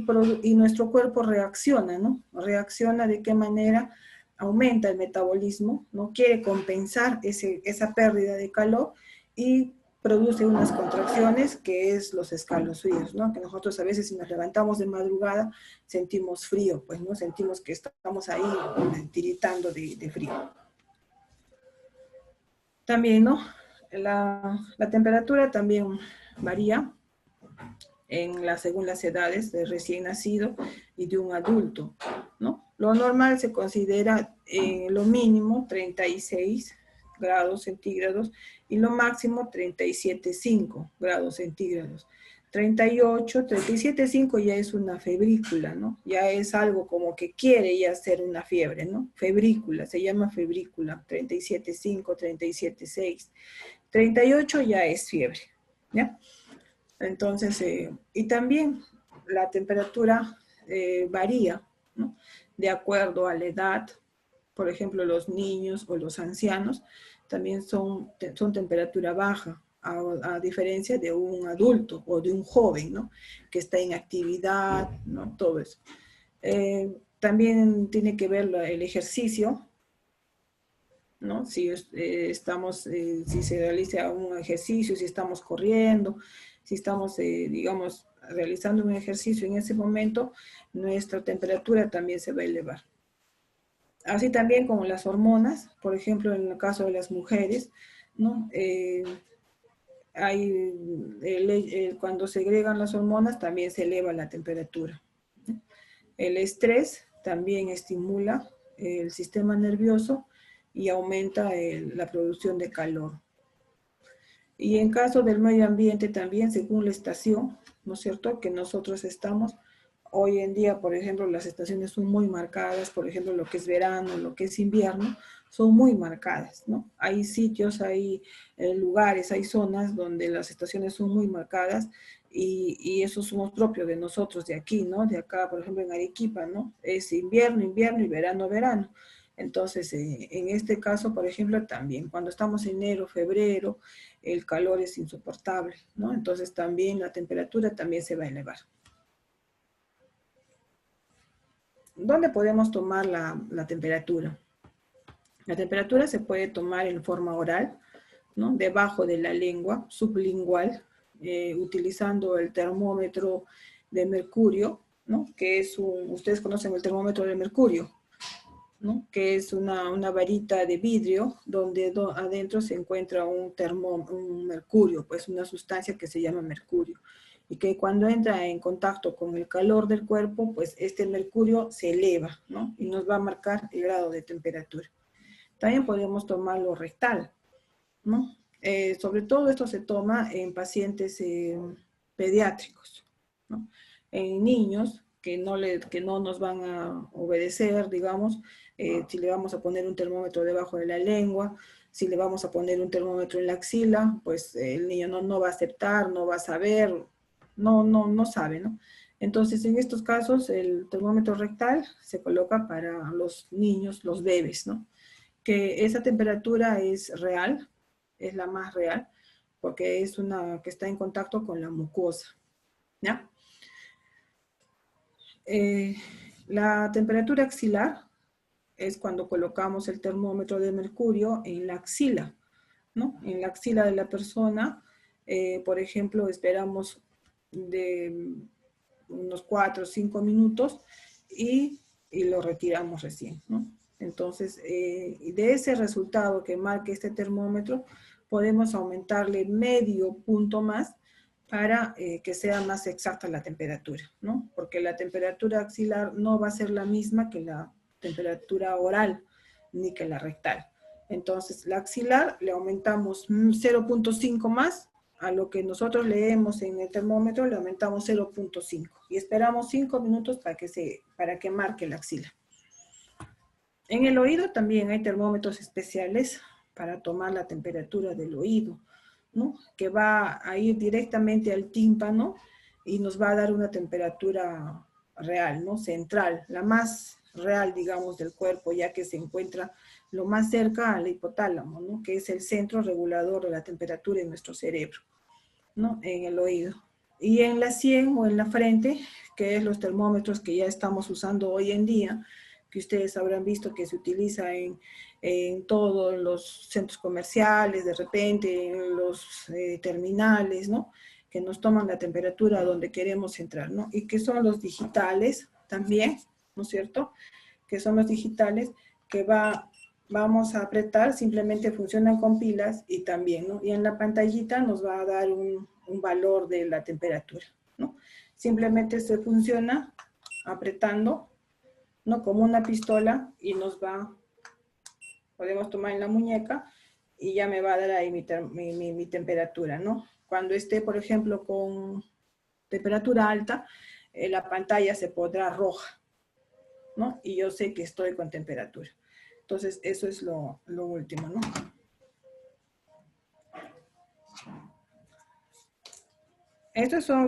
nuestro cuerpo reacciona, ¿no? Reacciona de qué manera aumenta el metabolismo, ¿no? Quiere compensar esa pérdida de calor y produce unas contracciones que es los escalofríos, ¿no? Que nosotros a veces si nos levantamos de madrugada sentimos frío, pues, ¿no? Sentimos que estamos ahí tiritando de frío. También, ¿no? La temperatura también varía según las edades de recién nacido y de un adulto, ¿no? Lo normal se considera lo mínimo 36 grados centígrados y lo máximo 37,5 grados centígrados. 38, 37,5 ya es una febrícula, ¿no? Ya es algo como que quiere ya ser una fiebre, ¿no? Febrícula, se llama febrícula, 37,5, 37,6. 38 ya es fiebre, ¿ya? Entonces, y también la temperatura varía, ¿no? De acuerdo a la edad. Por ejemplo, los niños o los ancianos también son temperatura baja, a diferencia de un adulto o de un joven, ¿no? Que está en actividad, ¿no? Todo eso. También tiene que ver el ejercicio, ¿no? Si se realiza un ejercicio, si estamos corriendo, si estamos, digamos, realizando un ejercicio en ese momento, nuestra temperatura también se va a elevar. Así también como las hormonas, por ejemplo, en el caso de las mujeres, ¿no? Cuando se agregan las hormonas también se eleva la temperatura. El estrés también estimula el sistema nervioso y aumenta la producción de calor. Y en caso del medio ambiente también, según la estación, ¿no es cierto?, que nosotros estamos, hoy en día, por ejemplo, las estaciones son muy marcadas, por ejemplo, lo que es verano, lo que es invierno, son muy marcadas, ¿no? Hay sitios, hay lugares, hay zonas donde las estaciones son muy marcadas y eso somos propios de nosotros, de aquí, ¿no? De acá, por ejemplo, en Arequipa, ¿no? Es invierno, invierno y verano, verano. Entonces, en este caso, por ejemplo, también, cuando estamos en enero, febrero, el calor es insoportable, ¿no? Entonces también la temperatura también se va a elevar. ¿Dónde podemos tomar la temperatura? La temperatura se puede tomar en forma oral, ¿no? Debajo de la lengua, sublingual, utilizando el termómetro de mercurio, ¿no? Que es ustedes conocen el termómetro de mercurio, ¿no? Que es una varita de vidrio donde adentro se encuentra un mercurio, pues una sustancia que se llama mercurio. Y que cuando entra en contacto con el calor del cuerpo, pues este mercurio se eleva, ¿no? Y nos va a marcar el grado de temperatura. También podemos tomarlo rectal, ¿no? Sobre todo esto se toma en pacientes pediátricos, ¿no? En niños que no nos van a obedecer, digamos, si le vamos a poner un termómetro debajo de la lengua, si le vamos a poner un termómetro en la axila, pues el niño no va a aceptar, no va a saber, no sabe, ¿no? Entonces, en estos casos, el termómetro rectal se coloca para los niños, los bebés, ¿no? Que esa temperatura es real, es la más real, porque es una que está en contacto con la mucosa, ¿ya? La temperatura axilar es cuando colocamos el termómetro de mercurio en la axila, ¿no? En la axila de la persona, por ejemplo, esperamos de unos 4 o 5 minutos y lo retiramos recién, ¿no? Entonces, de ese resultado que marque este termómetro, podemos aumentarle medio punto más para que sea más exacta la temperatura, ¿no? Porque la temperatura axilar no va a ser la misma que la temperatura oral, ni que la rectal. Entonces, la axilar le aumentamos 0.5 más, a lo que nosotros leemos en el termómetro le aumentamos 0.5 y esperamos 5 minutos para que marque la axila. En el oído también hay termómetros especiales para tomar la temperatura del oído, ¿no? Que va a ir directamente al tímpano y nos va a dar una temperatura real, ¿no? Central, la más real, digamos, del cuerpo, ya que se encuentra lo más cerca al hipotálamo, ¿no? Que es el centro regulador de la temperatura en nuestro cerebro, ¿no? En el oído. Y en la sien o en la frente, que es los termómetros que ya estamos usando hoy en día, que ustedes habrán visto que se utiliza en todos los centros comerciales, de repente en los terminales, ¿no? Que nos toman la temperatura donde queremos entrar, ¿no? Y que son los digitales también, ¿no es cierto? Que son los digitales que vamos a apretar, simplemente funcionan con pilas y también, ¿no? Y en la pantallita nos va a dar un valor de la temperatura, ¿no? Simplemente se funciona apretando, ¿no? Como una pistola y podemos tomar en la muñeca y ya me va a dar ahí mi temperatura, ¿no? Cuando esté, por ejemplo, con temperatura alta, la pantalla se pondrá roja, ¿no? Y yo sé que estoy con temperatura. Entonces, eso es lo último, ¿no?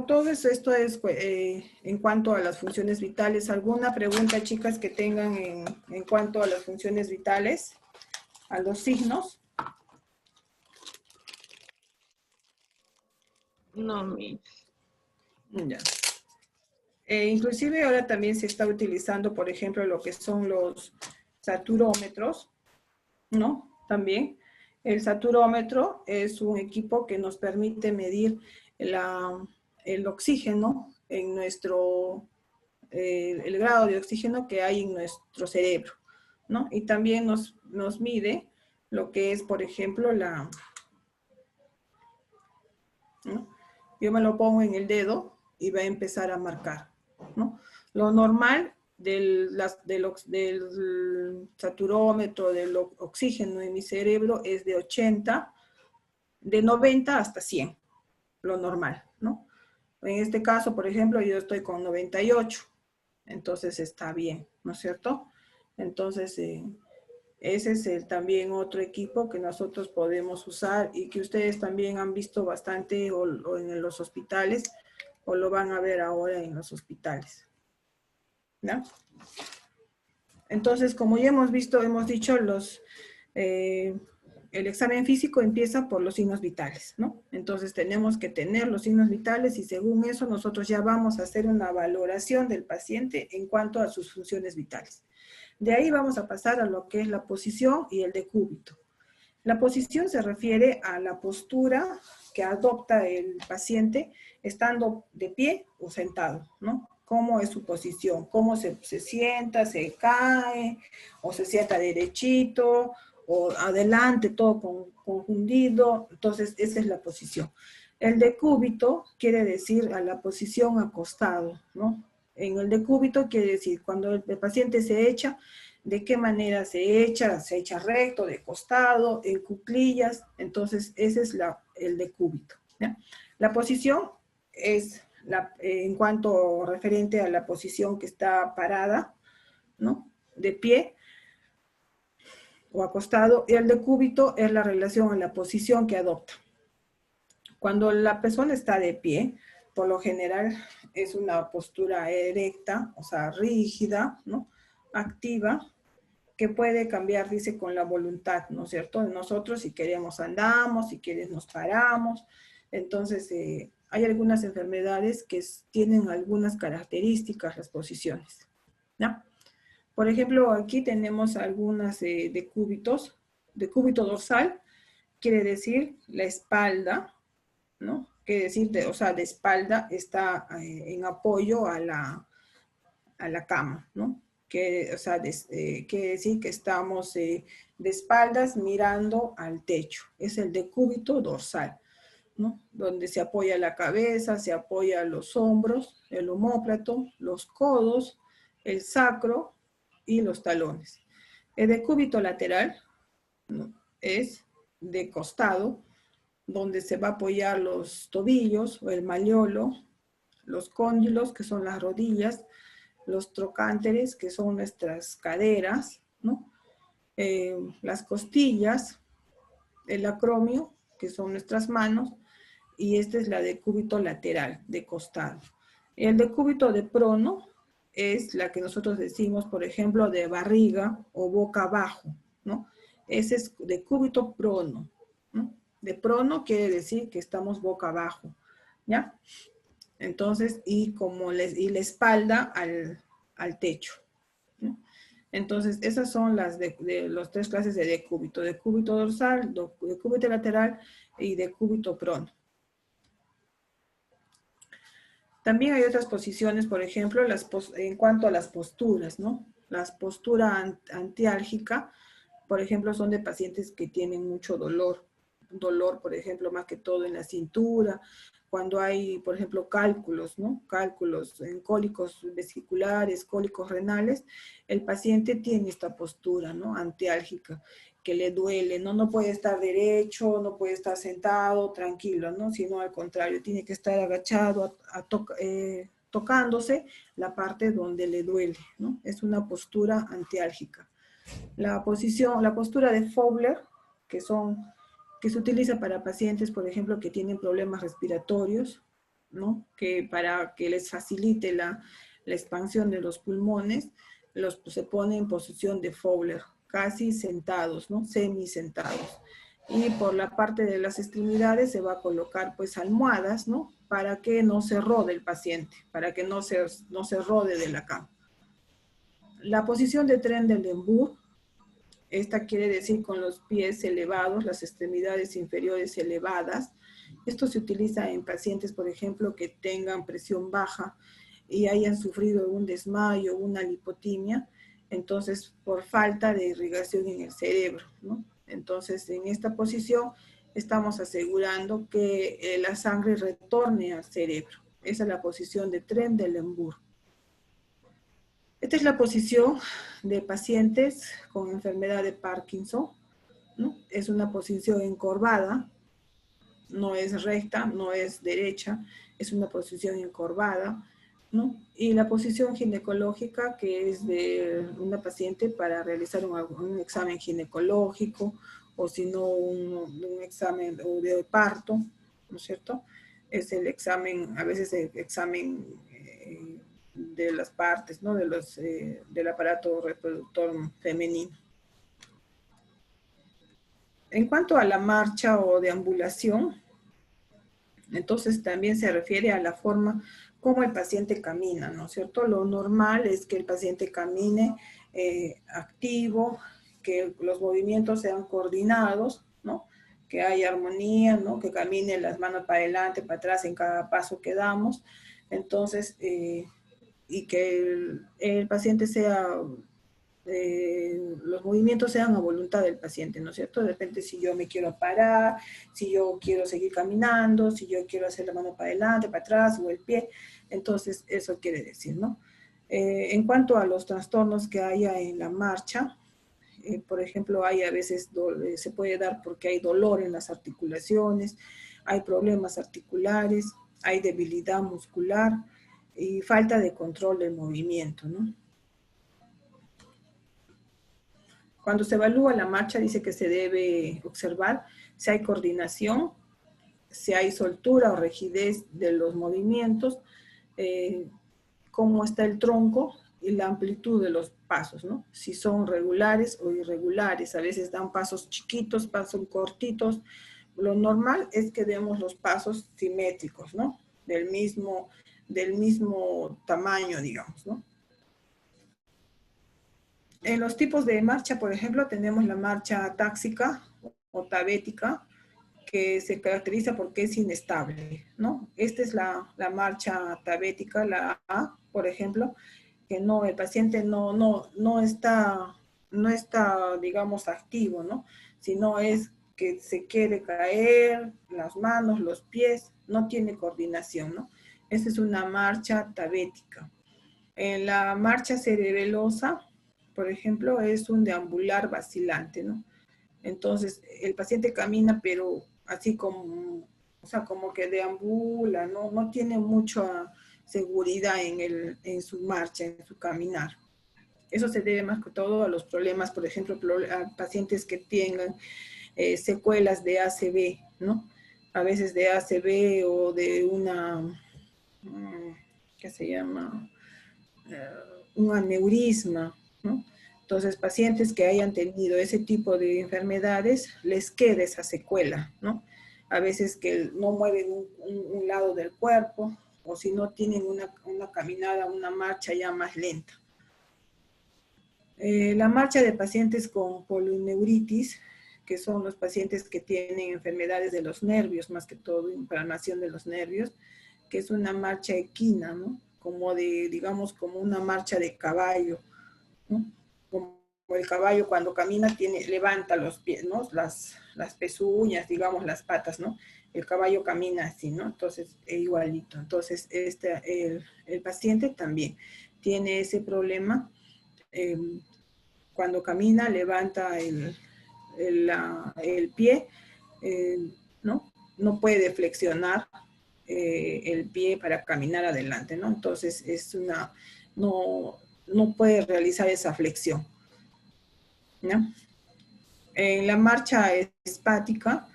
Todo esto es en cuanto a las funciones vitales. ¿Alguna pregunta, chicas, que tengan en cuanto a las funciones vitales? A los signos. No, mi. Ya. Inclusive ahora también se está utilizando, por ejemplo, lo que son los saturómetros, ¿no? También. El saturómetro es un equipo que nos permite medir el oxígeno en el grado de oxígeno que hay en nuestro cerebro, ¿no? Y también nos mide lo que es, por ejemplo, ¿no? Yo me lo pongo en el dedo y va a empezar a marcar, ¿no? Lo normal del saturómetro, del oxígeno en mi cerebro es de 80, de 90 hasta 100, lo normal, ¿no? En este caso, por ejemplo, yo estoy con 98, entonces está bien, ¿no es cierto? Entonces, ese es también otro equipo que nosotros podemos usar y que ustedes también han visto bastante o en los hospitales o lo van a ver ahora en los hospitales, ¿no? Entonces, como ya hemos dicho, el examen físico empieza por los signos vitales, ¿no? Entonces tenemos que tener los signos vitales y según eso nosotros ya vamos a hacer una valoración del paciente en cuanto a sus funciones vitales. De ahí vamos a pasar a lo que es la posición y el decúbito. La posición se refiere a la postura que adopta el paciente estando de pie o sentado, ¿no? Cómo es su posición, cómo se sienta, se cae, o se sienta derechito, o adelante, todo confundido. Entonces, esa es la posición. El decúbito quiere decir a la posición acostado, ¿no? En el decúbito quiere decir cuando el paciente se echa, de qué manera se echa recto, de costado, en cuclillas. Entonces, ese es el decúbito, ¿ya? La posición es en cuanto referente a la posición que está parada, ¿no? De pie o acostado, y el decúbito es la relación a la posición que adopta. Cuando la persona está de pie, por lo general es una postura erecta, o sea, rígida, ¿no? Activa, que puede cambiar, dice, con la voluntad, ¿no es cierto? Nosotros, si queremos, andamos, si queremos, nos paramos. Entonces, hay algunas enfermedades que tienen algunas características, las posiciones, ¿no? Por ejemplo, aquí tenemos algunas decúbitos. Decúbito dorsal quiere decir la espalda, ¿no? Quiere decir, o sea, de espalda está en apoyo a la cama, ¿no? O sea, quiere decir que estamos de espaldas mirando al techo. Es el decúbito dorsal, ¿no? Donde se apoya la cabeza, se apoya los hombros, el omóplato, los codos, el sacro y los talones. El decúbito lateral, ¿no? Es de costado, donde se va a apoyar los tobillos o el malleolo, los cóndilos, que son las rodillas, los trocánteres, que son nuestras caderas, ¿no? Las costillas, el acromio, que son nuestras manos, y esta es la decúbito lateral, de costado. El decúbito de prono es la que nosotros decimos, por ejemplo, de barriga o boca abajo, ¿no? Ese es decúbito prono, ¿no? De prono quiere decir que estamos boca abajo, ¿ya? Entonces, y la espalda al techo, ¿no? Entonces, esas son las las tres clases de decúbito: decúbito dorsal, decúbito lateral y decúbito prono. También hay otras posiciones, por ejemplo, en cuanto a las posturas, ¿no? Las posturas antiálgica, por ejemplo, son de pacientes que tienen mucho dolor, por ejemplo, más que todo en la cintura, cuando hay, por ejemplo, cálculos, ¿no? Cálculos en cólicos vesiculares, cólicos renales, el paciente tiene esta postura, ¿no? Antiálgica, que le duele, ¿no? No puede estar derecho, no puede estar sentado, tranquilo, ¿no? Sino al contrario, tiene que estar agachado, tocándose la parte donde le duele, ¿no? Es una postura antiálgica. La postura de Fowler, que se utiliza para pacientes, por ejemplo, que tienen problemas respiratorios, ¿no? Que para que les facilite la expansión de los pulmones, se pone en posición de Fowler, casi sentados, ¿no? Semi-sentados. Y por la parte de las extremidades se va a colocar, pues, almohadas, ¿no? Para que no se rode el paciente, para que no se rode de la cama. La posición de Trendelenburg, esta quiere decir con los pies elevados, las extremidades inferiores elevadas. Esto se utiliza en pacientes, por ejemplo, que tengan presión baja y hayan sufrido un desmayo, una lipotimia, entonces por falta de irrigación en el cerebro, ¿no? Entonces, en esta posición estamos asegurando que la sangre retorne al cerebro. Esa es la posición de Trendelenburg. Esta es la posición de pacientes con enfermedad de Parkinson, ¿no? Es una posición encorvada, no es recta, no es derecha, es una posición encorvada, ¿no? Y la posición ginecológica, que es de una paciente para realizar un examen ginecológico, o si no un examen de parto, ¿no es cierto? Es el examen, a veces el examen de las partes, ¿no? Del aparato reproductor femenino. En cuanto a la marcha o deambulación, entonces también se refiere a la forma como el paciente camina, ¿no es cierto? Lo normal es que el paciente camine activo, que los movimientos sean coordinados, ¿no? Que haya armonía, ¿no? Que camine las manos para adelante, para atrás en cada paso que damos. Entonces, y que el paciente los movimientos sean a voluntad del paciente, ¿no es cierto? De repente, si yo me quiero parar, si yo quiero seguir caminando, si yo quiero hacer la mano para adelante, para atrás, o el pie, entonces eso quiere decir, ¿no? En cuanto a los trastornos que haya en la marcha, por ejemplo, hay a veces, se puede dar porque hay dolor en las articulaciones, hay problemas articulares, hay debilidad muscular y falta de control del movimiento, ¿no? Cuando se evalúa la marcha, dice que se debe observar si hay coordinación, si hay soltura o rigidez de los movimientos, cómo está el tronco y la amplitud de los pasos, ¿no? Si son regulares o irregulares. A veces dan pasos chiquitos, pasos cortitos. Lo normal es que demos los pasos simétricos, ¿no? Del mismo tamaño, digamos, ¿no? En los tipos de marcha, por ejemplo, tenemos la marcha táxica o tabética, que se caracteriza porque es inestable, ¿no? Esta es la marcha tabética, la A, por ejemplo, que no, el paciente no está, digamos, activo, ¿no? Sino es que se quiere caer, las manos, los pies, no tiene coordinación, ¿no? Esa es una marcha tabética. En la marcha cerebelosa, por ejemplo, es un deambular vacilante, ¿no? Entonces, el paciente camina, pero así como, o sea, como que deambula, ¿no? No tiene mucha seguridad en su marcha, en su caminar. Eso se debe más que todo a los problemas, por ejemplo, a pacientes que tengan secuelas de ACV, ¿no? A veces de ACV o de una, ¿qué se llama? Un aneurisma, ¿no? Entonces, pacientes que hayan tenido ese tipo de enfermedades, les queda esa secuela, ¿no? A veces que no mueven un lado del cuerpo, o si no tienen una caminada, una marcha ya más lenta. La marcha de pacientes con polineuritis, que son los pacientes que tienen enfermedades de los nervios, más que todo inflamación de los nervios, que es una marcha equina, ¿no? Como de, digamos, como una marcha de caballo, ¿no? Como el caballo cuando camina levanta los pies, ¿no? Las pezuñas, digamos, las patas, ¿no? El caballo camina así, ¿no? Entonces, igualito. Entonces, el paciente también tiene ese problema. Cuando camina, levanta el pie, ¿no? No puede flexionar el pie para caminar adelante, ¿no? Entonces, no puede realizar esa flexión, ¿no? En la marcha espática,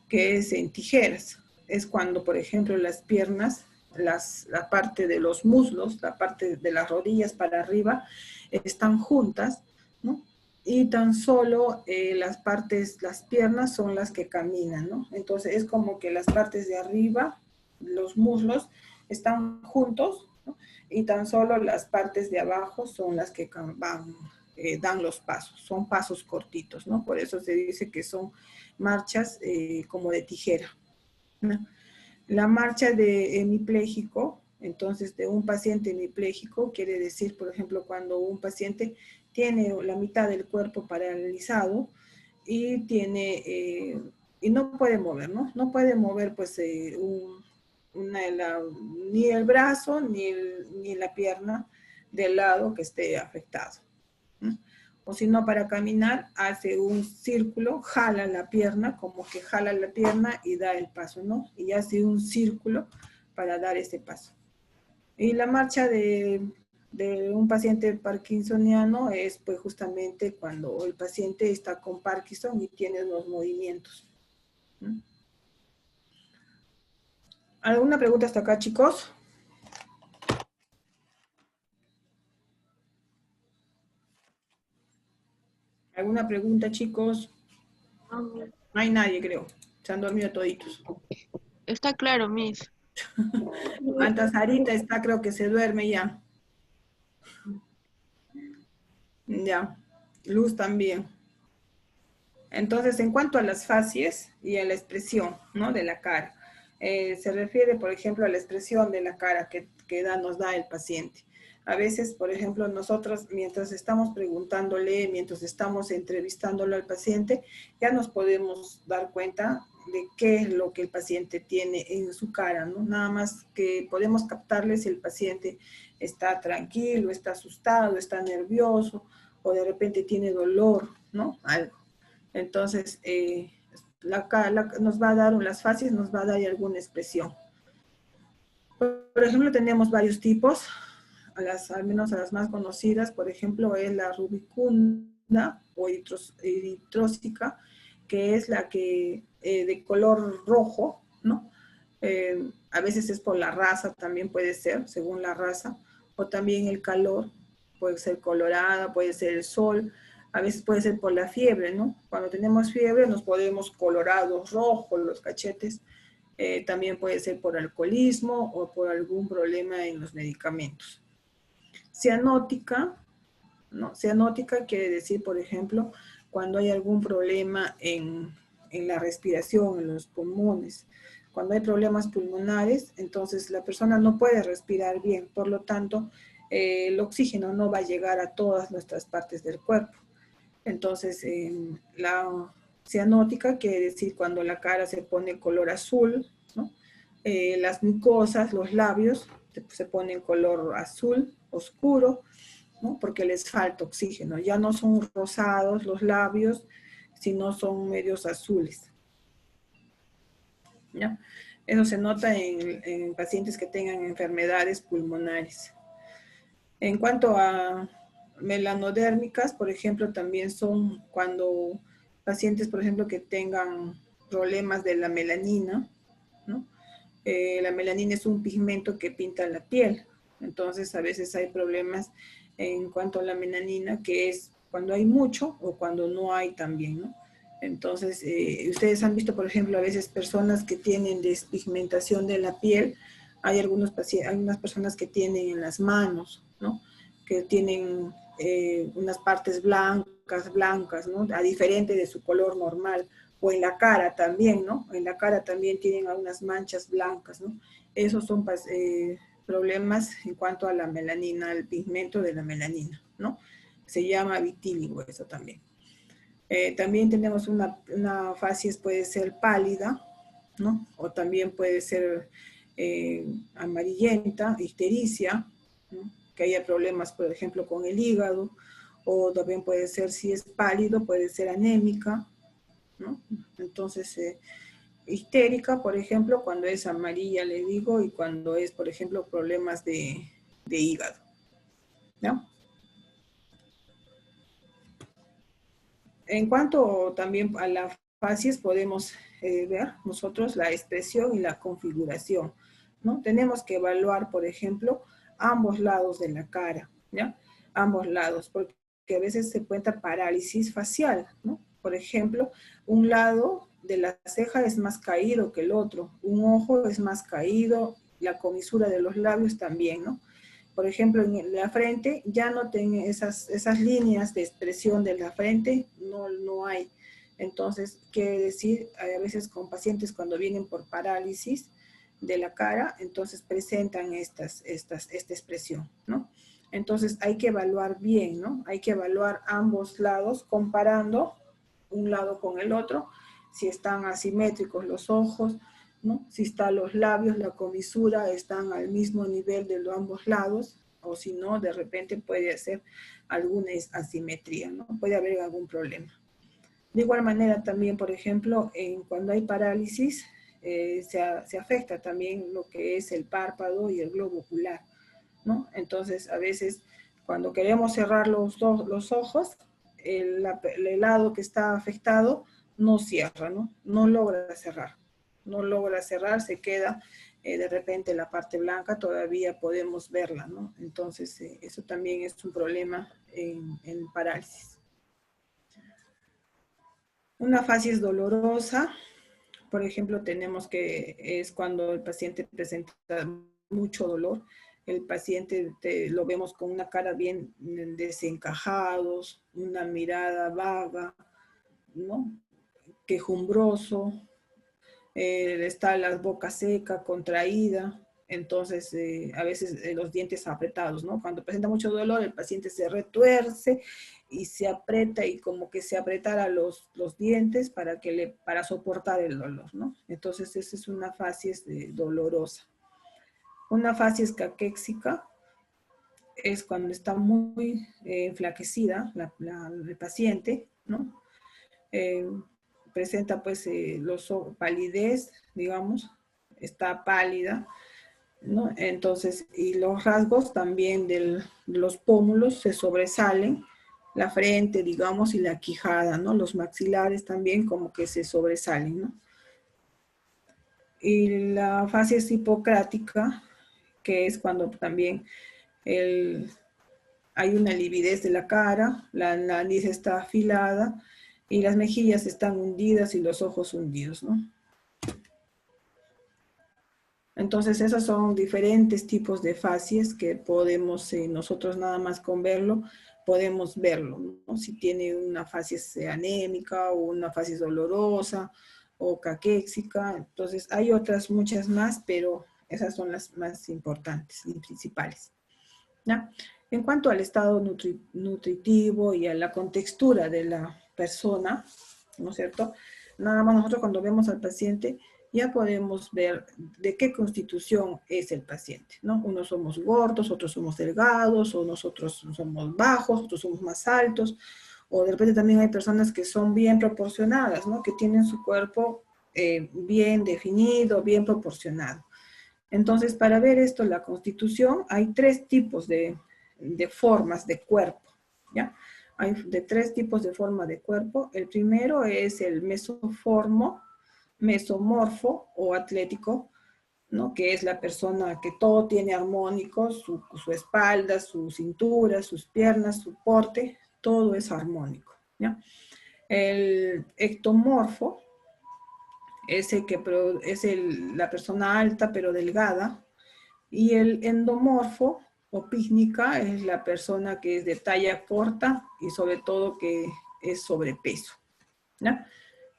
que es en tijeras, es cuando, por ejemplo, las piernas, la parte de los muslos, la parte de las rodillas para arriba, están juntas, ¿no? Y tan solo las piernas son las que caminan, ¿no? Entonces es como que las partes de arriba, los muslos, están juntos, ¿no? Y tan solo las partes de abajo son las que dan los pasos, son pasos cortitos, ¿no? Por eso se dice que son marchas como de tijera, ¿no? La marcha de hemipléjico, entonces de un paciente hemipléjico, quiere decir, por ejemplo, cuando un paciente tiene la mitad del cuerpo paralizado y y no puede mover, ¿no? No puede mover, pues, ni el brazo ni la pierna del lado que esté afectado, ¿no? O si no, para caminar, hace un círculo, jala la pierna, como que jala la pierna y da el paso, ¿no? Y hace un círculo para dar ese paso. Y la marcha de un paciente parkinsoniano es pues justamente cuando el paciente está con Parkinson y tiene los movimientos, ¿no? ¿Alguna pregunta hasta acá, chicos? ¿Alguna pregunta, chicos? No hay nadie, creo. Se han dormido toditos. Está claro, Miss. Hasta Sarita está, creo que se duerme ya. Ya. Luz también. Entonces, en cuanto a las facies y a la expresión, ¿no? De la cara, se refiere, por ejemplo, a la expresión de la cara que nos da el paciente. A veces, por ejemplo, nosotros, mientras estamos preguntándole, mientras estamos entrevistándolo al paciente, ya nos podemos dar cuenta de qué es lo que el paciente tiene en su cara, ¿no? Nada más que podemos captarle si el paciente está tranquilo, está asustado, está nervioso, o de repente tiene dolor, ¿no? Algo. Entonces, nos va a dar, las facies nos va a dar alguna expresión. Por ejemplo, tenemos varios tipos, al menos a las más conocidas, por ejemplo, es la rubicunda o eritrócica, que es la que de color rojo, ¿no? A veces es por la raza, también puede ser, según la raza, o también el calor, puede ser colorada, puede ser el sol, a veces puede ser por la fiebre, ¿no? Cuando tenemos fiebre nos podemos colorados, rojos los cachetes, también puede ser por alcoholismo o por algún problema en los medicamentos. Cianótica, ¿no? Cianótica quiere decir, por ejemplo, cuando hay algún problema en la respiración, en los pulmones. Cuando hay problemas pulmonares, entonces la persona no puede respirar bien, por lo tanto, el oxígeno no va a llegar a todas nuestras partes del cuerpo. Entonces, la cianótica quiere decir cuando la cara se pone color azul, ¿no? Las mucosas, los labios, se ponen color azul, oscuro, ¿no? Porque les falta oxígeno. Ya no son rosados los labios, sino son medios azules. ¿Ya? Eso se nota en pacientes que tengan enfermedades pulmonares. En cuanto a melanodérmicas, por ejemplo, también son cuando pacientes, por ejemplo, que tengan problemas de la melanina, ¿no? La melanina es un pigmento que pinta la piel, entonces a veces hay problemas en cuanto a la melanina, que es cuando hay mucho o cuando no hay también, ¿no? Entonces, ustedes han visto, por ejemplo, a veces personas que tienen despigmentación de la piel, hay algunas personas que tienen en las manos, ¿no? Que tienen unas partes blancas, ¿no? A diferente de su color normal, o en la cara también, ¿no? En la cara también tienen algunas manchas blancas, ¿no? Esos son problemas en cuanto a la melanina, al pigmento de la melanina, ¿no? Se llama vitíligo eso también. También tenemos una facies, puede ser pálida, ¿no? O también puede ser amarillenta, ictericia, ¿no? Que haya problemas, por ejemplo, con el hígado, o también puede ser, si es pálido, puede ser anémica, ¿no? Entonces, histérica, por ejemplo, cuando es amarilla, le digo, y cuando es, por ejemplo, problemas de hígado, ¿no? En cuanto también a la facies, podemos ver nosotros la expresión y la configuración, ¿no? Tenemos que evaluar, por ejemplo, ambos lados de la cara, ¿ya? Ambos lados, porque a veces se cuenta parálisis facial, ¿no? Por ejemplo, un lado de la ceja es más caído que el otro, un ojo es más caído, la comisura de los labios también, ¿no? Por ejemplo, en la frente ya no tiene esas líneas de expresión de la frente, no hay. Entonces, quiere decir, a veces con pacientes cuando vienen por parálisis de la cara, entonces presentan esta expresión, ¿no? Entonces hay que evaluar bien, ¿no? Hay que evaluar ambos lados comparando un lado con el otro, si están asimétricos los ojos, ¿no? Si están los labios, la comisura, están al mismo nivel de los ambos lados, o si no, de repente puede ser alguna asimetría, ¿no? Puede haber algún problema. De igual manera también, por ejemplo, cuando hay parálisis, se afecta también lo que es el párpado y el globo ocular, ¿no? Entonces, a veces, cuando queremos cerrar los ojos, el lado que está afectado no cierra, ¿no? No logra cerrar, se queda de repente la parte blanca, todavía podemos verla, ¿no? Entonces, eso también es un problema en parálisis. Una facies dolorosa, por ejemplo, tenemos que es cuando el paciente presenta mucho dolor, el paciente lo vemos con una cara bien desencajados, una mirada vaga, ¿no? Quejumbroso, está la boca seca, contraída, entonces a veces los dientes apretados, ¿no? Cuando presenta mucho dolor, el paciente se retuerce y se aprieta y como que se apretara los dientes para soportar el dolor, ¿no? Entonces esa es una facies dolorosa. Una facies caquéxica es cuando está muy enflaquecida el paciente, ¿no? Presenta pues palidez, digamos, está pálida, ¿no? Entonces, y los rasgos también de los pómulos se sobresalen, la frente, digamos, y la quijada, ¿no? Los maxilares también como que se sobresalen, ¿no? Y la facies hipocrática, que es cuando también hay una lividez de la cara, la nariz está afilada y las mejillas están hundidas y los ojos hundidos, ¿no? Entonces, esos son diferentes tipos de facies que podemos, nosotros nada más con verlo, podemos verlo, ¿no? Si tiene una facies anémica o una facies dolorosa o caquéxica. Entonces, hay otras muchas más, pero esas son las más importantes y principales, ¿ya? En cuanto al estado nutritivo y a la contextura de la persona, ¿no es cierto? Nada más nosotros cuando vemos al paciente ya podemos ver de qué constitución es el paciente, ¿no? Unos somos gordos, otros somos delgados, o nosotros somos bajos, otros somos más altos, o de repente también hay personas que son bien proporcionadas, ¿no? Que tienen su cuerpo bien definido, bien proporcionado. Entonces, para ver esto, la constitución, hay tres tipos de formas de cuerpo, ¿ya? Hay de tres tipos de forma de cuerpo. El primero es el mesomorfo o atlético, ¿no? Que es la persona que todo tiene armónico, su espalda, su cintura, sus piernas, su porte, todo es armónico, ¿ya? El ectomorfo, ese que es la persona alta pero delgada, y el endomorfo o pícnica es la persona que es de talla corta y sobre todo que es sobrepeso, ¿ya?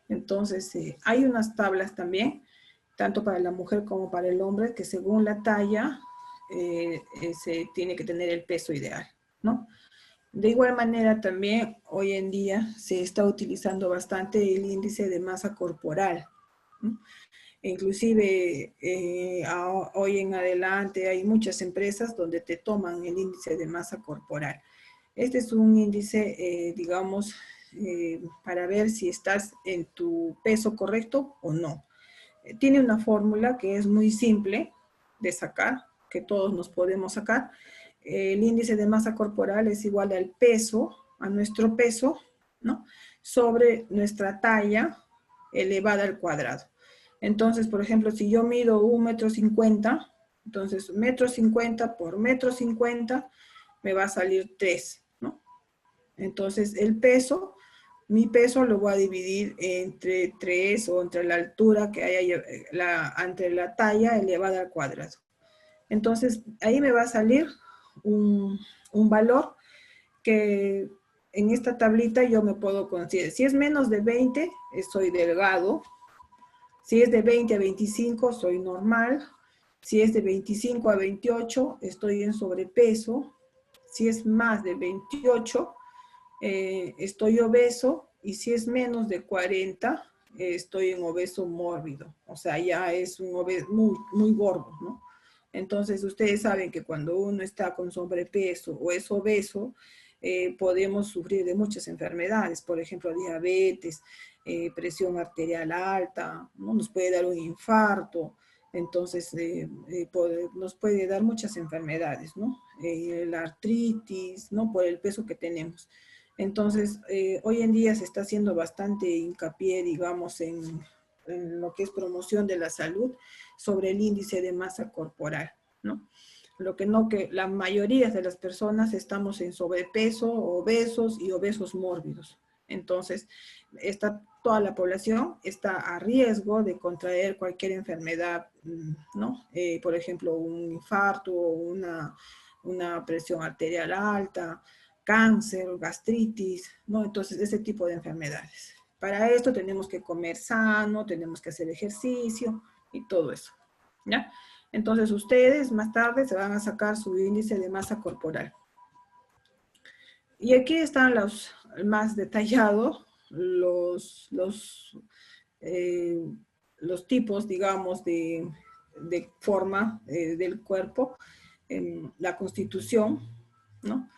Entonces, hay unas tablas también, tanto para la mujer como para el hombre, que según la talla se tiene que tener el peso ideal, ¿no? De igual manera también hoy en día se está utilizando bastante el índice de masa corporal, ¿no? Inclusive hoy en adelante hay muchas empresas donde te toman el índice de masa corporal. Este es un índice, digamos, para ver si estás en tu peso correcto o no. Tiene una fórmula que es muy simple de sacar, que todos nos podemos sacar. El índice de masa corporal es igual al peso, a nuestro peso, ¿no? Sobre nuestra talla elevada al cuadrado. Entonces, por ejemplo, si yo mido 1,50 m, entonces 1,50 m por 1,50 m me va a salir 3, ¿no? Entonces, el peso, mi peso lo voy a dividir entre 3 o entre la altura que hay, entre la talla elevada al cuadrado. Entonces, ahí me va a salir un valor que en esta tablita yo me puedo considerar. Si es menos de 20, soy delgado. Si es de 20 a 25, soy normal. Si es de 25 a 28, estoy en sobrepeso. Si es más de 28, estoy obeso. Y si es menos de 40, estoy en obeso mórbido. O sea, ya es un obeso muy, muy gordo, ¿no? Entonces, ustedes saben que cuando uno está con sobrepeso o es obeso, podemos sufrir de muchas enfermedades, por ejemplo, diabetes, presión arterial alta, ¿no? Nos puede dar un infarto, entonces nos puede dar muchas enfermedades, ¿no? La artritis, ¿no? Por el peso que tenemos. Entonces, hoy en día se está haciendo bastante hincapié, digamos, en lo que es promoción de la salud sobre el índice de masa corporal, ¿no? Lo que no, que la mayoría de las personas estamos en sobrepeso, obesos y obesos mórbidos. Entonces, toda la población está a riesgo de contraer cualquier enfermedad, ¿no? Por ejemplo, un infarto, una presión arterial alta, cáncer, gastritis, ¿no? Entonces, ese tipo de enfermedades. Para esto tenemos que comer sano, tenemos que hacer ejercicio y todo eso, ¿ya? Entonces ustedes más tarde se van a sacar su índice de masa corporal. Y aquí están los más detallados, los tipos, digamos, de forma del cuerpo, la constitución, ¿no?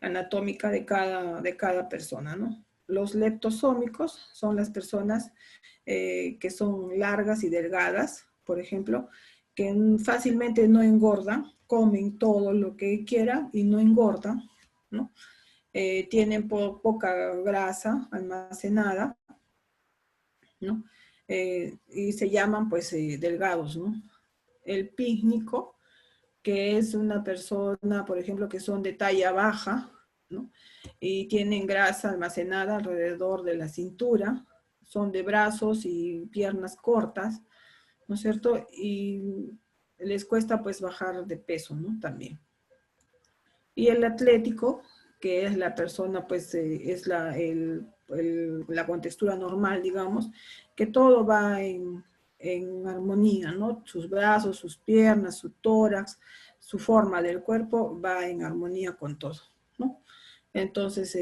Anatómica de cada persona, ¿no? Los leptosómicos son las personas que son largas y delgadas, por ejemplo, que fácilmente no engordan, comen todo lo que quieran y no engordan, ¿no? Tienen poca grasa almacenada, ¿no? Y se llaman pues delgados, ¿no? El pícnico, que es una persona, por ejemplo, que son de talla baja, ¿no? Y tienen grasa almacenada alrededor de la cintura, son de brazos y piernas cortas, ¿no es cierto? Y les cuesta pues bajar de peso, ¿no? También. Y el atlético, que es la persona, pues es la contextura normal, digamos, que todo va en armonía, ¿no? Sus brazos, sus piernas, su tórax, su forma del cuerpo va en armonía con todo, ¿no? Entonces,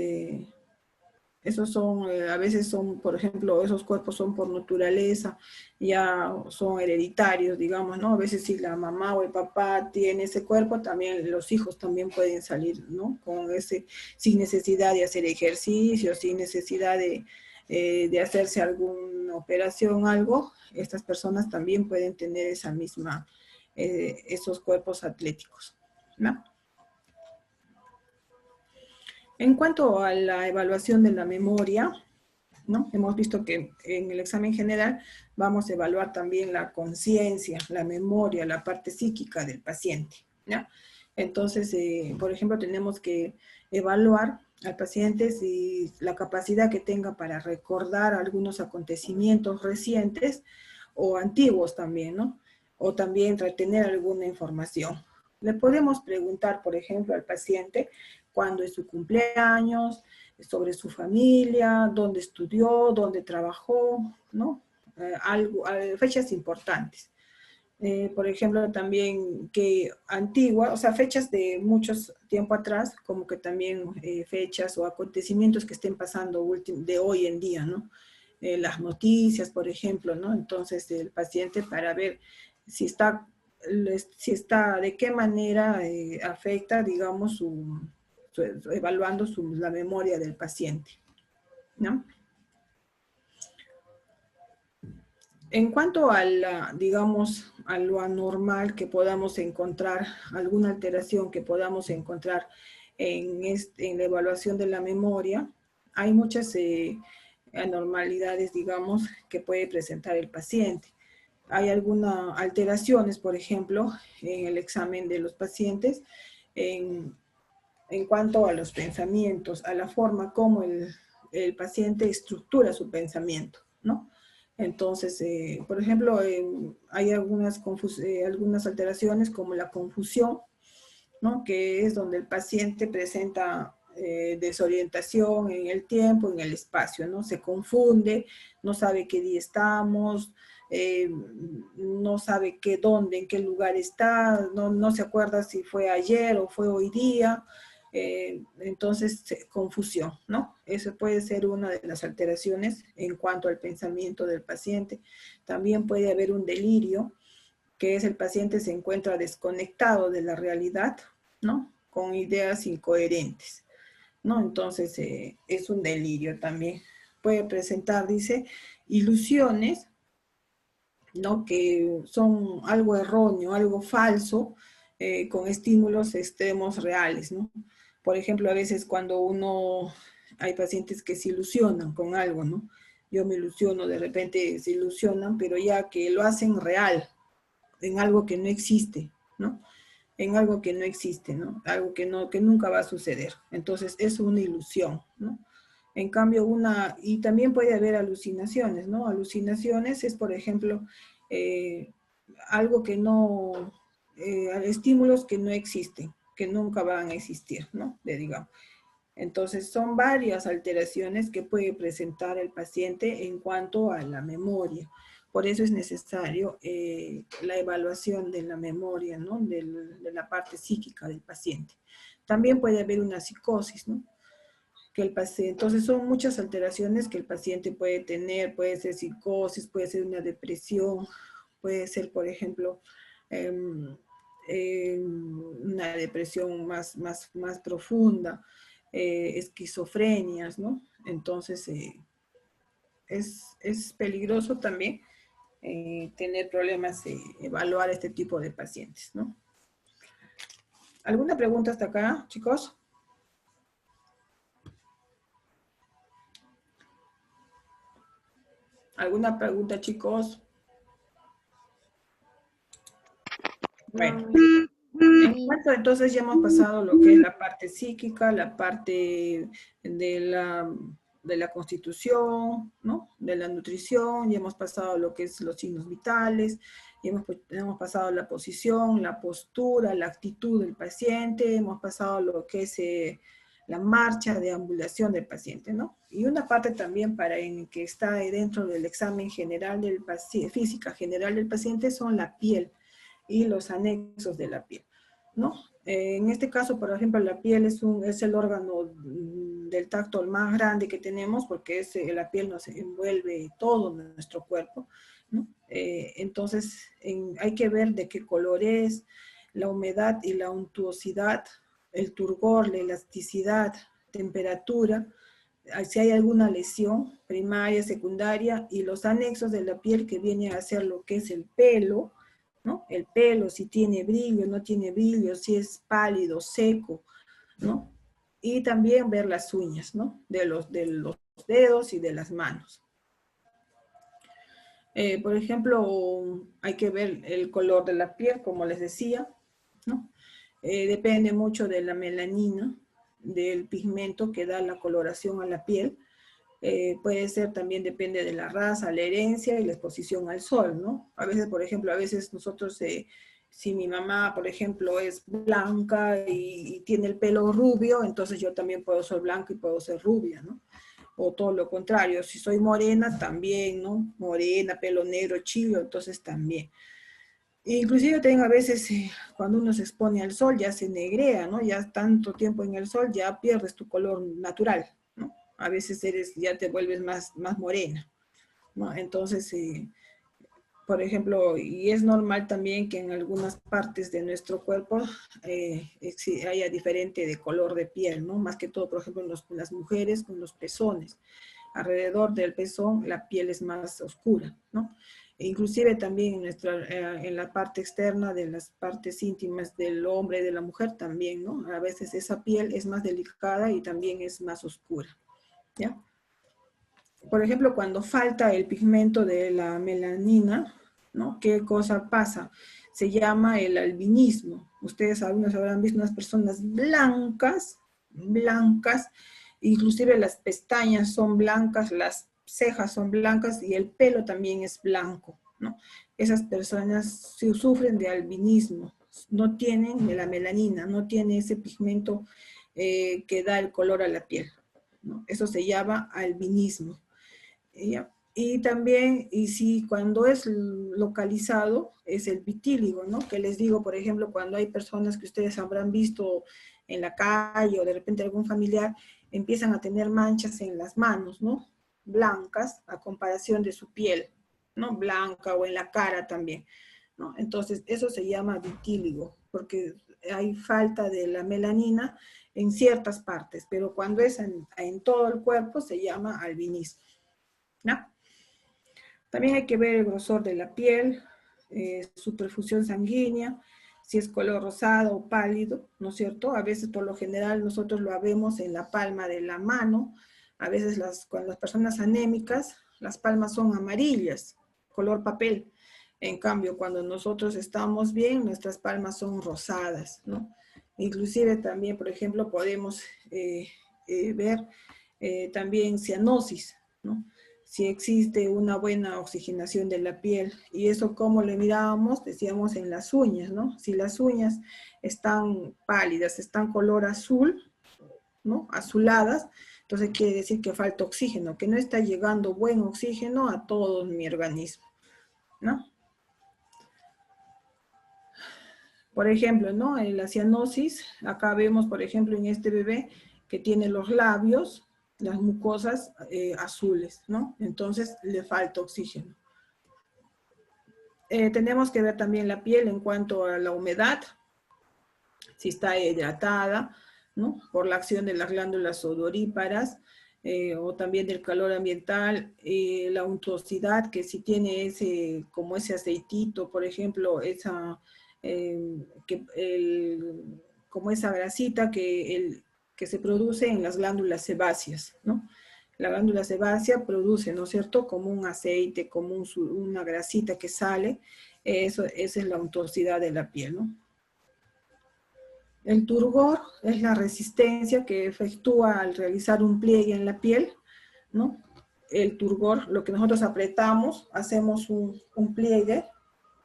esos son, a veces son, por ejemplo, esos cuerpos son por naturaleza, ya son hereditarios, digamos, ¿no? A veces si la mamá o el papá tiene ese cuerpo, también los hijos también pueden salir, ¿no? Con ese, sin necesidad de hacer ejercicio, sin necesidad de hacerse alguna operación, algo, estas personas también pueden tener esa misma, esos cuerpos atléticos, ¿no? En cuanto a la evaluación de la memoria, ¿no? Hemos visto que en el examen general vamos a evaluar también la conciencia, la memoria, la parte psíquica del paciente, ¿ya? Entonces, por ejemplo, tenemos que evaluar al paciente si la capacidad que tenga para recordar algunos acontecimientos recientes o antiguos también, ¿no? O también retener alguna información. Le podemos preguntar, por ejemplo, al paciente cuándo es su cumpleaños, sobre su familia, dónde estudió, dónde trabajó, ¿no? Fechas importantes. Por ejemplo, también que antigua, o sea, fechas de muchos tiempo atrás, como que también fechas o acontecimientos que estén pasando de hoy en día, ¿no? Las noticias, por ejemplo, ¿no? Entonces, el paciente para ver si está, de qué manera afecta, digamos, evaluando la memoria del paciente, ¿no? En cuanto a digamos, a lo anormal que podamos encontrar, alguna alteración que podamos encontrar en la evaluación de la memoria, hay muchas anormalidades, digamos, que puede presentar el paciente. Hay algunas alteraciones, por ejemplo, en el examen de los pacientes, en cuanto a los pensamientos, a la forma como el paciente estructura su pensamiento, ¿no? Entonces, por ejemplo, hay algunas alteraciones como la confusión, ¿no? Que es donde el paciente presenta desorientación en el tiempo, en el espacio, ¿no? Se confunde, no sabe qué día estamos, no sabe dónde, en qué lugar está, no se acuerda si fue ayer o fue hoy día, entonces confusión, ¿no? Eso puede ser una de las alteraciones en cuanto al pensamiento del paciente. También puede haber un delirio, que es el paciente se encuentra desconectado de la realidad, ¿no? Con ideas incoherentes, ¿no? Entonces es un delirio también. Puede presentar, dice, ilusiones, ¿no? Que son algo erróneo, algo falso, con estímulos extremos reales, ¿no? Por ejemplo, a veces hay pacientes que se ilusionan con algo, ¿no? Yo me ilusiono, de repente se ilusionan, pero ya que lo hacen real, en algo que no existe, ¿no? En algo que no existe, ¿no? Algo que nunca va a suceder. Entonces, es una ilusión, ¿no? En cambio, y también puede haber alucinaciones, ¿no? Alucinaciones es, por ejemplo, algo que no, estímulos que no existen, que nunca van a existir, ¿no? Digamos. Entonces, son varias alteraciones que puede presentar el paciente en cuanto a la memoria. Por eso es necesario la evaluación de la memoria, ¿no? De la parte psíquica del paciente. También puede haber una psicosis, ¿no? Entonces son muchas alteraciones que el paciente puede tener, puede ser psicosis, puede ser una depresión, puede ser, por ejemplo, una depresión más profunda, esquizofrenias, ¿no? Entonces es peligroso también tener problemas, evaluar este tipo de pacientes, ¿no? ¿Alguna pregunta hasta acá, chicos? ¿Alguna pregunta, chicos? Bueno. En cuanto entonces ya hemos pasado lo que es la parte psíquica, la parte de la constitución, ¿no? De la nutrición, ya hemos pasado lo que es los signos vitales, ya hemos pasado la posición, la postura, la actitud del paciente, hemos pasado lo que es la marcha, deambulación del paciente, ¿no? Y una parte también que está dentro del examen general del paciente, física general del paciente, son la piel y los anexos de la piel, ¿no? En este caso, por ejemplo, la piel es el órgano del tacto más grande que tenemos porque la piel nos envuelve todo nuestro cuerpo, ¿no? Entonces, hay que ver de qué color es, la humedad y la untuosidad, el turgor, la elasticidad, temperatura, si hay alguna lesión primaria, secundaria, y los anexos de la piel que viene a ser lo que es el pelo, ¿no? El pelo, si tiene brillo, no tiene brillo, si es pálido, seco, ¿no? Y también ver las uñas, ¿no? De los dedos y de las manos. Por ejemplo, hay que ver el color de la piel, como les decía, ¿no? Depende mucho de la melanina, del pigmento que da la coloración a la piel. Puede ser también, depende de la raza, la herencia y la exposición al sol, ¿no? A veces, por ejemplo, nosotros, si mi mamá, por ejemplo, es blanca y tiene el pelo rubio, entonces yo también puedo ser blanca y puedo ser rubia, ¿no? O todo lo contrario, si soy morena, también, ¿no? Morena, pelo negro, chillo, entonces también. Inclusive también a veces cuando uno se expone al sol ya se negrea, ¿no? Ya tanto tiempo en el sol ya pierdes tu color natural, ¿no? A veces ya te vuelves más morena, ¿no? Entonces, por ejemplo, y es normal también que en algunas partes de nuestro cuerpo haya diferente de color de piel, ¿no? Más que todo, por ejemplo, en las mujeres con los pezones. Alrededor del pezón la piel es más oscura, ¿no? E inclusive también en la parte externa de las partes íntimas del hombre y de la mujer también, ¿no? A veces esa piel es más delicada y también es más oscura, ¿ya? Por ejemplo, cuando falta el pigmento de la melanina, ¿no? ¿Qué cosa pasa? Se llama el albinismo. Ustedes algunos habrán visto unas personas blancas, inclusive las pestañas son blancas, las cejas son blancas y el pelo también es blanco, ¿no? Esas personas sufren de albinismo, no tienen la melanina, no tienen ese pigmento que da el color a la piel, ¿no? Eso se llama albinismo. Y también, cuando es localizado, es el vitíligo, ¿no? Que les digo, por ejemplo, cuando hay personas que ustedes habrán visto en la calle o de repente algún familiar, empiezan a tener manchas en las manos, ¿no? Blancas, a comparación de su piel, ¿no? Blanca, o en la cara también, ¿no? Entonces, eso se llama vitíligo, porque hay falta de la melanina en ciertas partes, pero cuando es en todo el cuerpo se llama albinismo, ¿no? También hay que ver el grosor de la piel, su perfusión sanguínea, si es color rosado o pálido, ¿no es cierto? A veces, por lo general, nosotros lo vemos en la palma de la mano. A veces, cuando las personas anémicas, las palmas son amarillas, color papel. En cambio, cuando nosotros estamos bien, nuestras palmas son rosadas, ¿no? Inclusive también, por ejemplo, podemos ver también cianosis, ¿no? Si existe una buena oxigenación de la piel. Y eso, ¿cómo le mirábamos? Decíamos en las uñas, ¿no? Si las uñas están pálidas, están color azul, ¿no? Azuladas, entonces quiere decir que falta oxígeno, que no está llegando buen oxígeno a todo mi organismo, ¿no? Por ejemplo, ¿no? En la cianosis, acá vemos, por ejemplo, en este bebé que tiene los labios, las mucosas azules, ¿no? Entonces le falta oxígeno. Tenemos que ver también la piel en cuanto a la humedad, si está hidratada, ¿no? Por la acción de las glándulas odoríparas, o también del calor ambiental, la untuosidad, que si tiene ese, como ese aceitito, por ejemplo, como esa grasita que se produce en las glándulas sebáceas, ¿no? La glándula sebácea produce, ¿no es cierto?, como un aceite, como una grasita que sale, esa es la untuosidad de la piel, ¿no? El turgor es la resistencia que efectúa al realizar un pliegue en la piel, ¿no? El turgor, lo que nosotros apretamos, hacemos un pliegue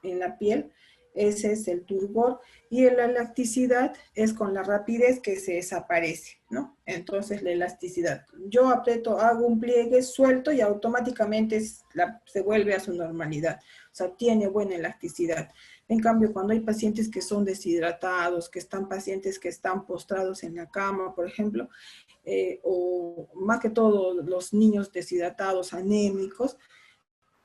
en la piel, ese es el turgor, y la elasticidad es con la rapidez que se desaparece, ¿no? Entonces la elasticidad. Yo aprieto, hago un pliegue, suelto y automáticamente se vuelve a su normalidad. O sea, tiene buena elasticidad. En cambio, cuando hay pacientes que son deshidratados, pacientes que están postrados en la cama, por ejemplo, o más que todo los niños deshidratados, anémicos,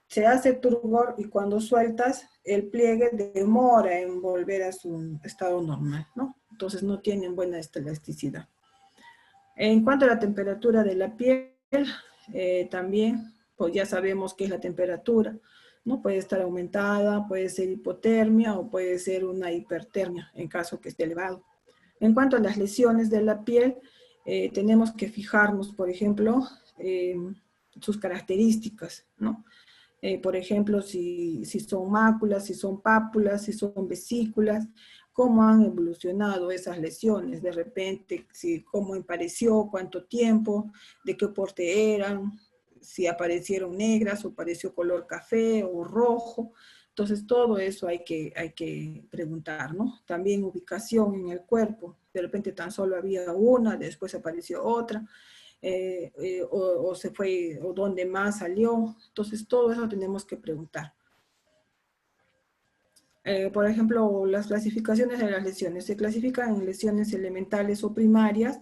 se hace turgor y cuando sueltas, el pliegue demora en volver a su estado normal, ¿no? Entonces no tienen buena elasticidad. En cuanto a la temperatura de la piel, también, pues ya sabemos qué es la temperatura, ¿no? Puede estar aumentada, puede ser hipotermia o puede ser una hipertermia en caso que esté elevado. En cuanto a las lesiones de la piel, tenemos que fijarnos, por ejemplo, sus características, ¿no? Por ejemplo, si son máculas, si son pápulas, si son vesículas, cómo han evolucionado esas lesiones, de repente, cómo apareció, cuánto tiempo, de qué porte eran, si aparecieron negras o apareció color café o rojo. Entonces, todo eso hay que preguntar, ¿no? También ubicación en el cuerpo. De repente tan solo había una, después apareció otra. O se fue, o dónde más salió. Entonces, todo eso tenemos que preguntar. Por ejemplo, las clasificaciones de las lesiones. Se clasifican en lesiones elementales o primarias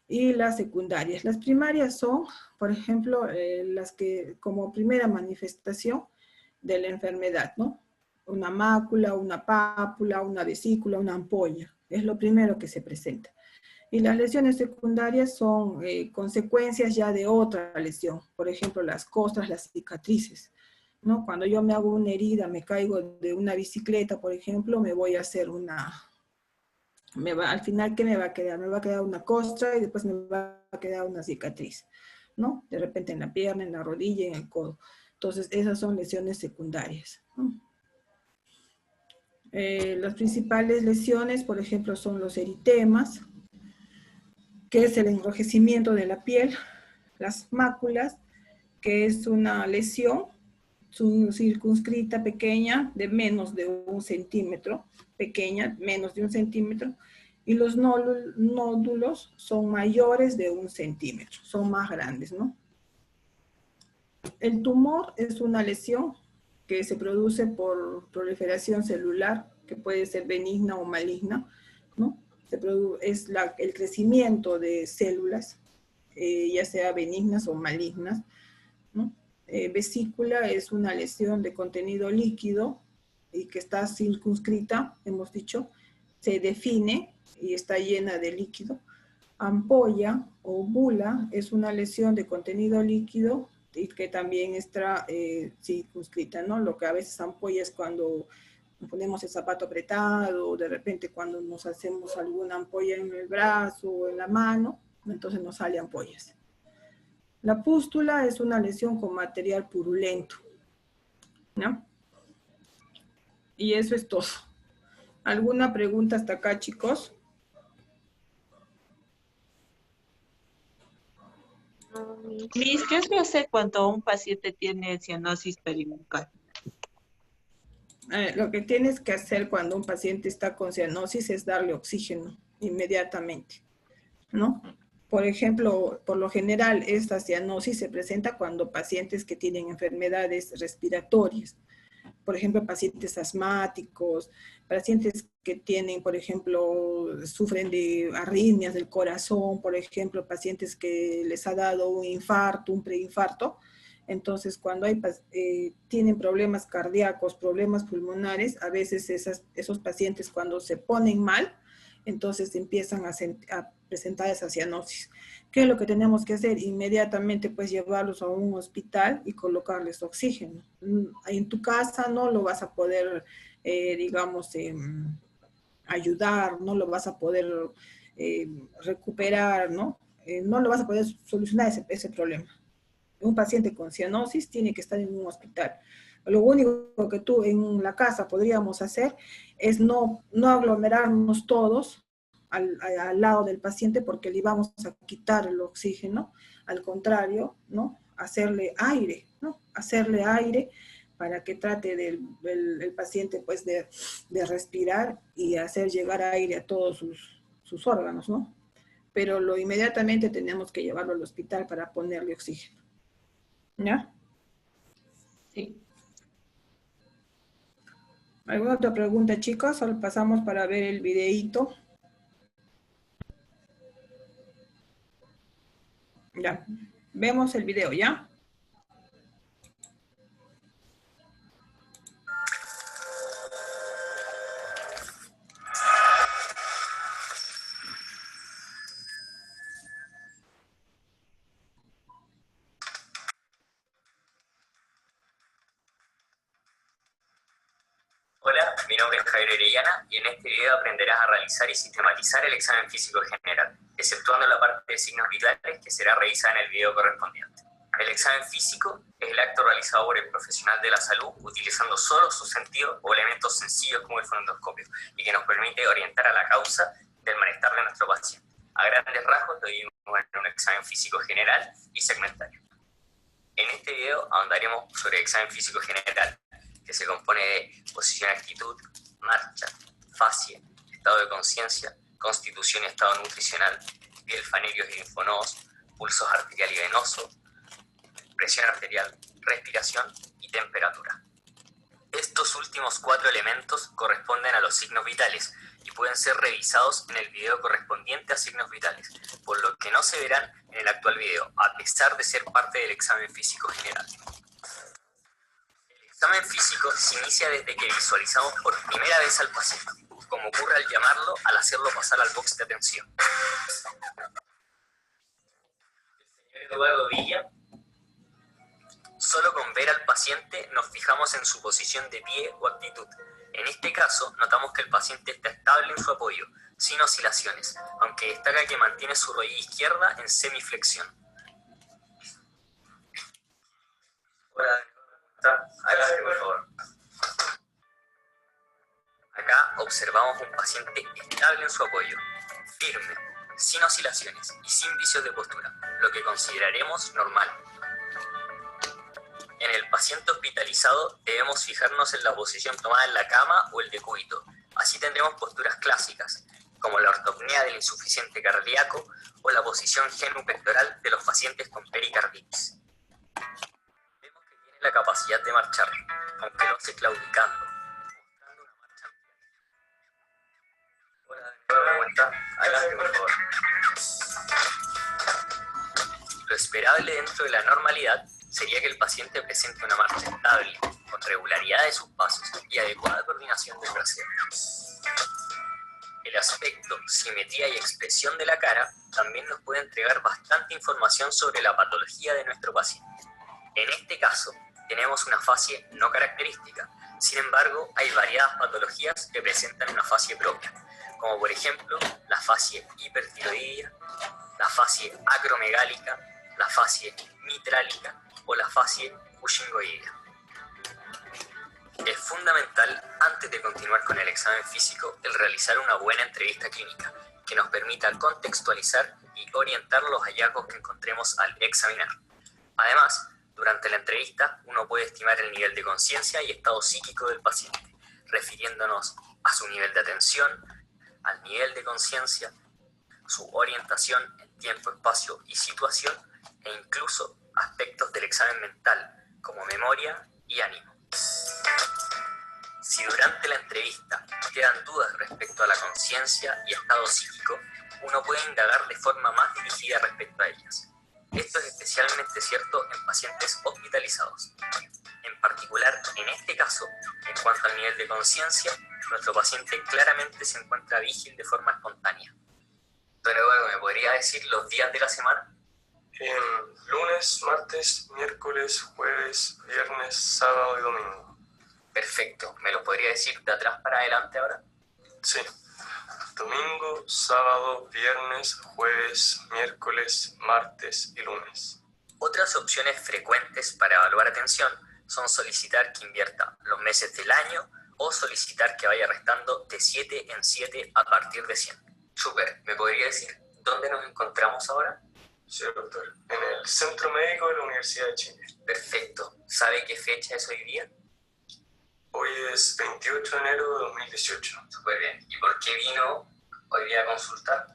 y las secundarias. Las primarias son, por ejemplo, las que como primera manifestación de la enfermedad, ¿no? Una mácula, una pápula, una vesícula, una ampolla. Es lo primero que se presenta. Y las lesiones secundarias son consecuencias ya de otra lesión. Por ejemplo, las costras, las cicatrices, ¿no? Cuando yo me hago una herida, me caigo de una bicicleta, por ejemplo, me voy a hacer al final, ¿qué me va a quedar? Me va a quedar una costra y después me va a quedar una cicatriz, ¿no? De repente en la pierna, en la rodilla, en el codo. Entonces, esas son lesiones secundarias, ¿no? Las principales lesiones, por ejemplo, son los eritemas, que es el enrojecimiento de la piel, las máculas, que es una lesión circunscrita pequeña de menos de 1 centímetro, pequeña, menos de 1 centímetro, y los nódulos son mayores de 1 centímetro, son más grandes, ¿no? El tumor es una lesión que se produce por proliferación celular, que puede ser benigna o maligna, ¿no? Es el crecimiento de células, ya sea benignas o malignas, ¿no? Vesícula es una lesión de contenido líquido y que está circunscrita, hemos dicho, se define y está llena de líquido. Ampolla o bula es una lesión de contenido líquido y que también está circunscrita, ¿no? Lo que a veces ampolla es cuando nos ponemos el zapato apretado, o de repente cuando nos hacemos alguna ampolla en el brazo o en la mano, entonces nos salen ampollas. La pústula es una lesión con material purulento, ¿no? Y eso es todo. ¿Alguna pregunta hasta acá, chicos? Miss, ¿qué se hace cuando un paciente tiene cianosis peribucal? Lo que tienes que hacer cuando un paciente está con cianosis es darle oxígeno inmediatamente, ¿no? Por ejemplo, por lo general, esta cianosis se presenta cuando pacientes que tienen enfermedades respiratorias, por ejemplo, pacientes asmáticos, pacientes que tienen, por ejemplo, sufren de arritmias del corazón, por ejemplo, pacientes que les ha dado un infarto, un preinfarto. Entonces, cuando tienen problemas cardíacos, problemas pulmonares, a veces esos pacientes cuando se ponen mal, entonces empiezan a presentar esa cianosis. ¿Qué es lo que tenemos que hacer? Inmediatamente pues llevarlos a un hospital y colocarles oxígeno. En tu casa no lo vas a poder, digamos, ayudar, no lo vas a poder recuperar, ¿no? No lo vas a poder solucionar ese problema. Un paciente con cianosis tiene que estar en un hospital. Lo único que tú en la casa podríamos hacer es no aglomerarnos todos al lado del paciente porque le vamos a quitar el oxígeno, al contrario, ¿no? Hacerle aire, ¿no? Hacerle aire para que trate el paciente pues de respirar y hacer llegar aire a todos sus órganos, ¿no? Pero inmediatamente tenemos que llevarlo al hospital para ponerle oxígeno. ¿Ya? Sí. ¿Alguna otra pregunta, chicos? Solo pasamos para ver el videíto. Ya. Vemos el video, ¿ya? Hola, mi nombre es Javier Orellana y en este video aprenderás a realizar y sistematizar el examen físico general, exceptuando la parte de signos vitales que será revisada en el video correspondiente. El examen físico es el acto realizado por el profesional de la salud utilizando solo sus sentidos o elementos sencillos como el fonendoscopio y que nos permite orientar a la causa del malestar de nuestro paciente. A grandes rasgos lo dividimos en un examen físico general y segmentario. En este video ahondaremos sobre el examen físico general, que se compone de posición, actitud, marcha, fascia, estado de conciencia, constitución y estado nutricional, piel, fanerios y linfonodos, pulsos arterial y venoso, presión arterial, respiración y temperatura. Estos últimos 4 elementos corresponden a los signos vitales y pueden ser revisados en el video correspondiente a signos vitales, por lo que no se verán en el actual video, a pesar de ser parte del examen físico general. El examen físico se inicia desde que visualizamos por primera vez al paciente, como ocurre al llamarlo al hacerlo pasar al box de atención. El señor Eduardo Villa. Solo con ver al paciente nos fijamos en su posición de pie o actitud. En este caso, notamos que el paciente está estable en su apoyo, sin oscilaciones, aunque destaca que mantiene su rodilla izquierda en semiflexión. Hola, adelante, por favor. Acá observamos un paciente estable en su apoyo, firme, sin oscilaciones y sin vicios de postura, lo que consideraremos normal. En el paciente hospitalizado debemos fijarnos en la posición tomada en la cama o el decúbito. Así tendremos posturas clásicas, como la ortopnea del insuficiente cardíaco o la posición genupectoral de los pacientes con pericarditis. Vemos que tiene la capacidad de marchar, aunque lo hace claudicando, mostrando una marcha amplia. Hola, ¿me cuenta? Adelante, por favor. Lo esperable dentro de la normalidad sería que el paciente presente una marcha estable, con regularidad de sus pasos y adecuada coordinación del braceo. El aspecto, simetría y expresión de la cara también nos puede entregar bastante información sobre la patología de nuestro paciente. En este caso, tenemos una fascia no característica. Sin embargo, hay variadas patologías que presentan una fascia propia, como por ejemplo la fascia hipertiroidea, la fascia acromegálica, la fascia mitrálica o la fascia cushingoidea. Es fundamental, antes de continuar con el examen físico, el realizar una buena entrevista clínica que nos permita contextualizar y orientar los hallazgos que encontremos al examinar. Además, durante la entrevista, uno puede estimar el nivel de conciencia y estado psíquico del paciente, refiriéndonos a su nivel de atención, al nivel de conciencia, su orientación en tiempo, espacio y situación, e incluso aspectos del examen mental, como memoria y ánimo. Si durante la entrevista quedan dudas respecto a la conciencia y estado psíquico, uno puede indagar de forma más dirigida respecto a ellas. Esto es especialmente cierto en pacientes hospitalizados. En particular, en este caso, en cuanto al nivel de conciencia, Nuestro paciente claramente se encuentra vigil de forma espontánea. Don Eduardo, ¿me podría decir los días de la semana? Lunes, martes, miércoles, jueves, viernes, sábado y domingo. Perfecto. ¿Me lo podría decir de atrás para adelante ahora? Sí. Domingo, sábado, viernes, jueves, miércoles, martes y lunes. Otras opciones frecuentes para evaluar atención son solicitar que invierta los meses del año o solicitar que vaya restando de 7 en 7 a partir de 100. Súper. ¿Me podría decir dónde nos encontramos ahora? Sí, doctor. En el Centro Médico de la Universidad de Chile. Perfecto. ¿Sabe qué fecha es hoy día? Hoy es 28 de enero de 2018. Súper bien. ¿Y por qué vino hoy día a consultar?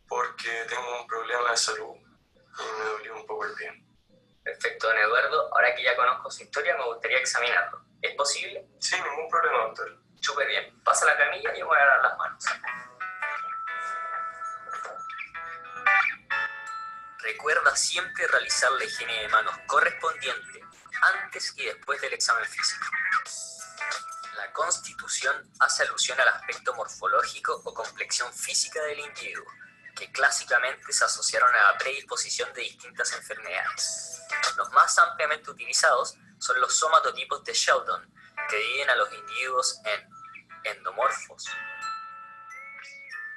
Porque tengo un problema de salud y me dolió un poco el pie. Perfecto, don Eduardo. Ahora que ya conozco su historia, me gustaría examinarlo. ¿Es posible? Sí, ningún problema, doctor. Súper bien. Pasa la camilla y yo voy a lavar las manos. Recuerda siempre realizar la higiene de manos correspondiente antes y después del examen físico. La Constitución hace alusión al aspecto morfológico o complexión física del individuo, que clásicamente se asociaron a la predisposición de distintas enfermedades. Los más ampliamente utilizados son los somatotipos de Sheldon, que dividen a los individuos en endomorfos,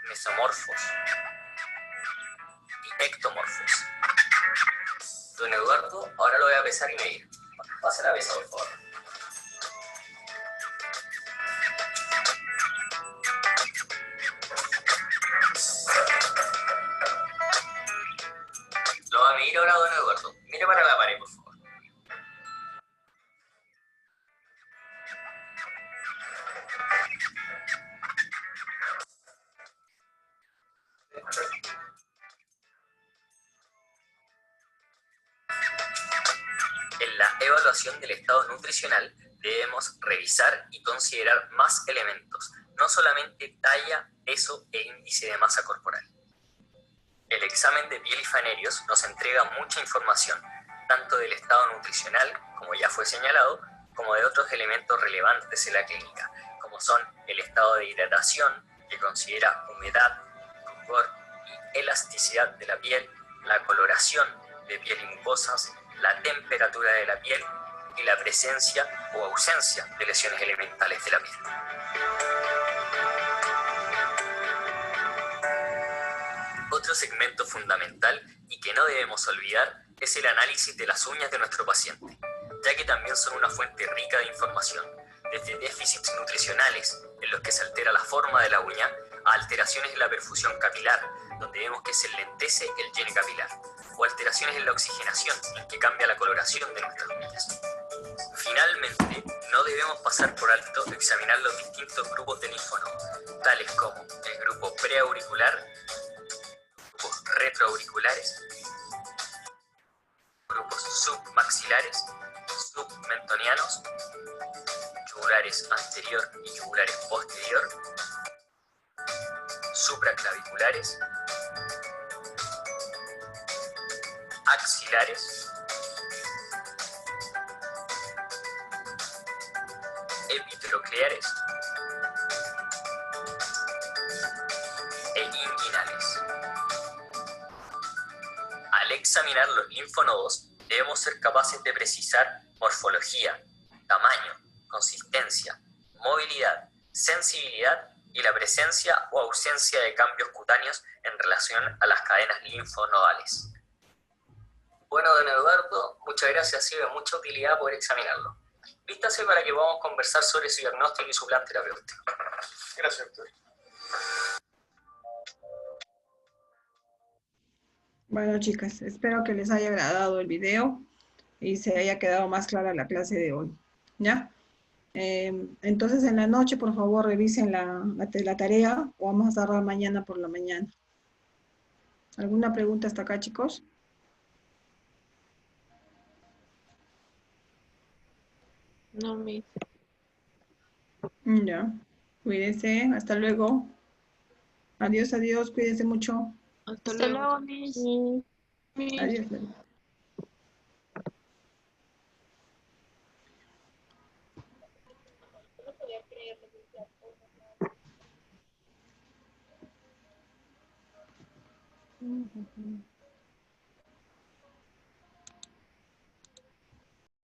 mesomorfos y ectomorfos. Don Eduardo, ahora lo voy a pesar y medir. Pase la pesa, por favor. Lo va a medir ahora, don Eduardo. Mire para la pared, por favor. En la evaluación del estado nutricional debemos revisar y considerar más elementos, no solamente talla, peso e índice de masa corporal. El examen de piel y fanerios nos entrega mucha información, tanto del estado nutricional, como ya fue señalado, como de otros elementos relevantes en la clínica, como son el estado de hidratación, que considera humedad, rubor y elasticidad de la piel, la coloración de piel y mucosas, la temperatura de la piel y la presencia o ausencia de lesiones elementales de la piel. Otro segmento fundamental y que no debemos olvidar es el análisis de las uñas de nuestro paciente, ya que también son una fuente rica de información, desde déficits nutricionales, en los que se altera la forma de la uña, a alteraciones en la perfusión capilar, donde vemos que se lentece el llene capilar, o alteraciones en la oxigenación, en que cambia la coloración de nuestras uñas. Finalmente, no debemos pasar por alto examinar los distintos grupos de linfonodos, tales como el grupo preauricular, grupos retroauriculares, grupos submaxilares, submentonianos, yugulares anterior y yugulares posterior, supraclaviculares, axilares, epitelocleares e inguinales. Al examinar los linfonodos, debemos ser capaces de precisar morfología, tamaño, consistencia, movilidad, sensibilidad y la presencia o ausencia de cambios cutáneos en relación a las cadenas linfonodales. Bueno, don Eduardo, muchas gracias, ha sido de mucha utilidad poder examinarlo. Vístase para que podamos conversar sobre su diagnóstico y su plan terapéutico. Gracias, doctor. Bueno, chicas, espero que les haya agradado el video y se haya quedado más clara la clase de hoy, ¿ya? Entonces, en la noche, por favor, revisen la tarea o vamos a cerrar mañana por la mañana. ¿Alguna pregunta hasta acá, chicos? No, Miss. Ya. Cuídense. Hasta luego. Adiós, adiós. Cuídense mucho. Hasta Hasta luego. luego, Miss. Adiós. Adiós.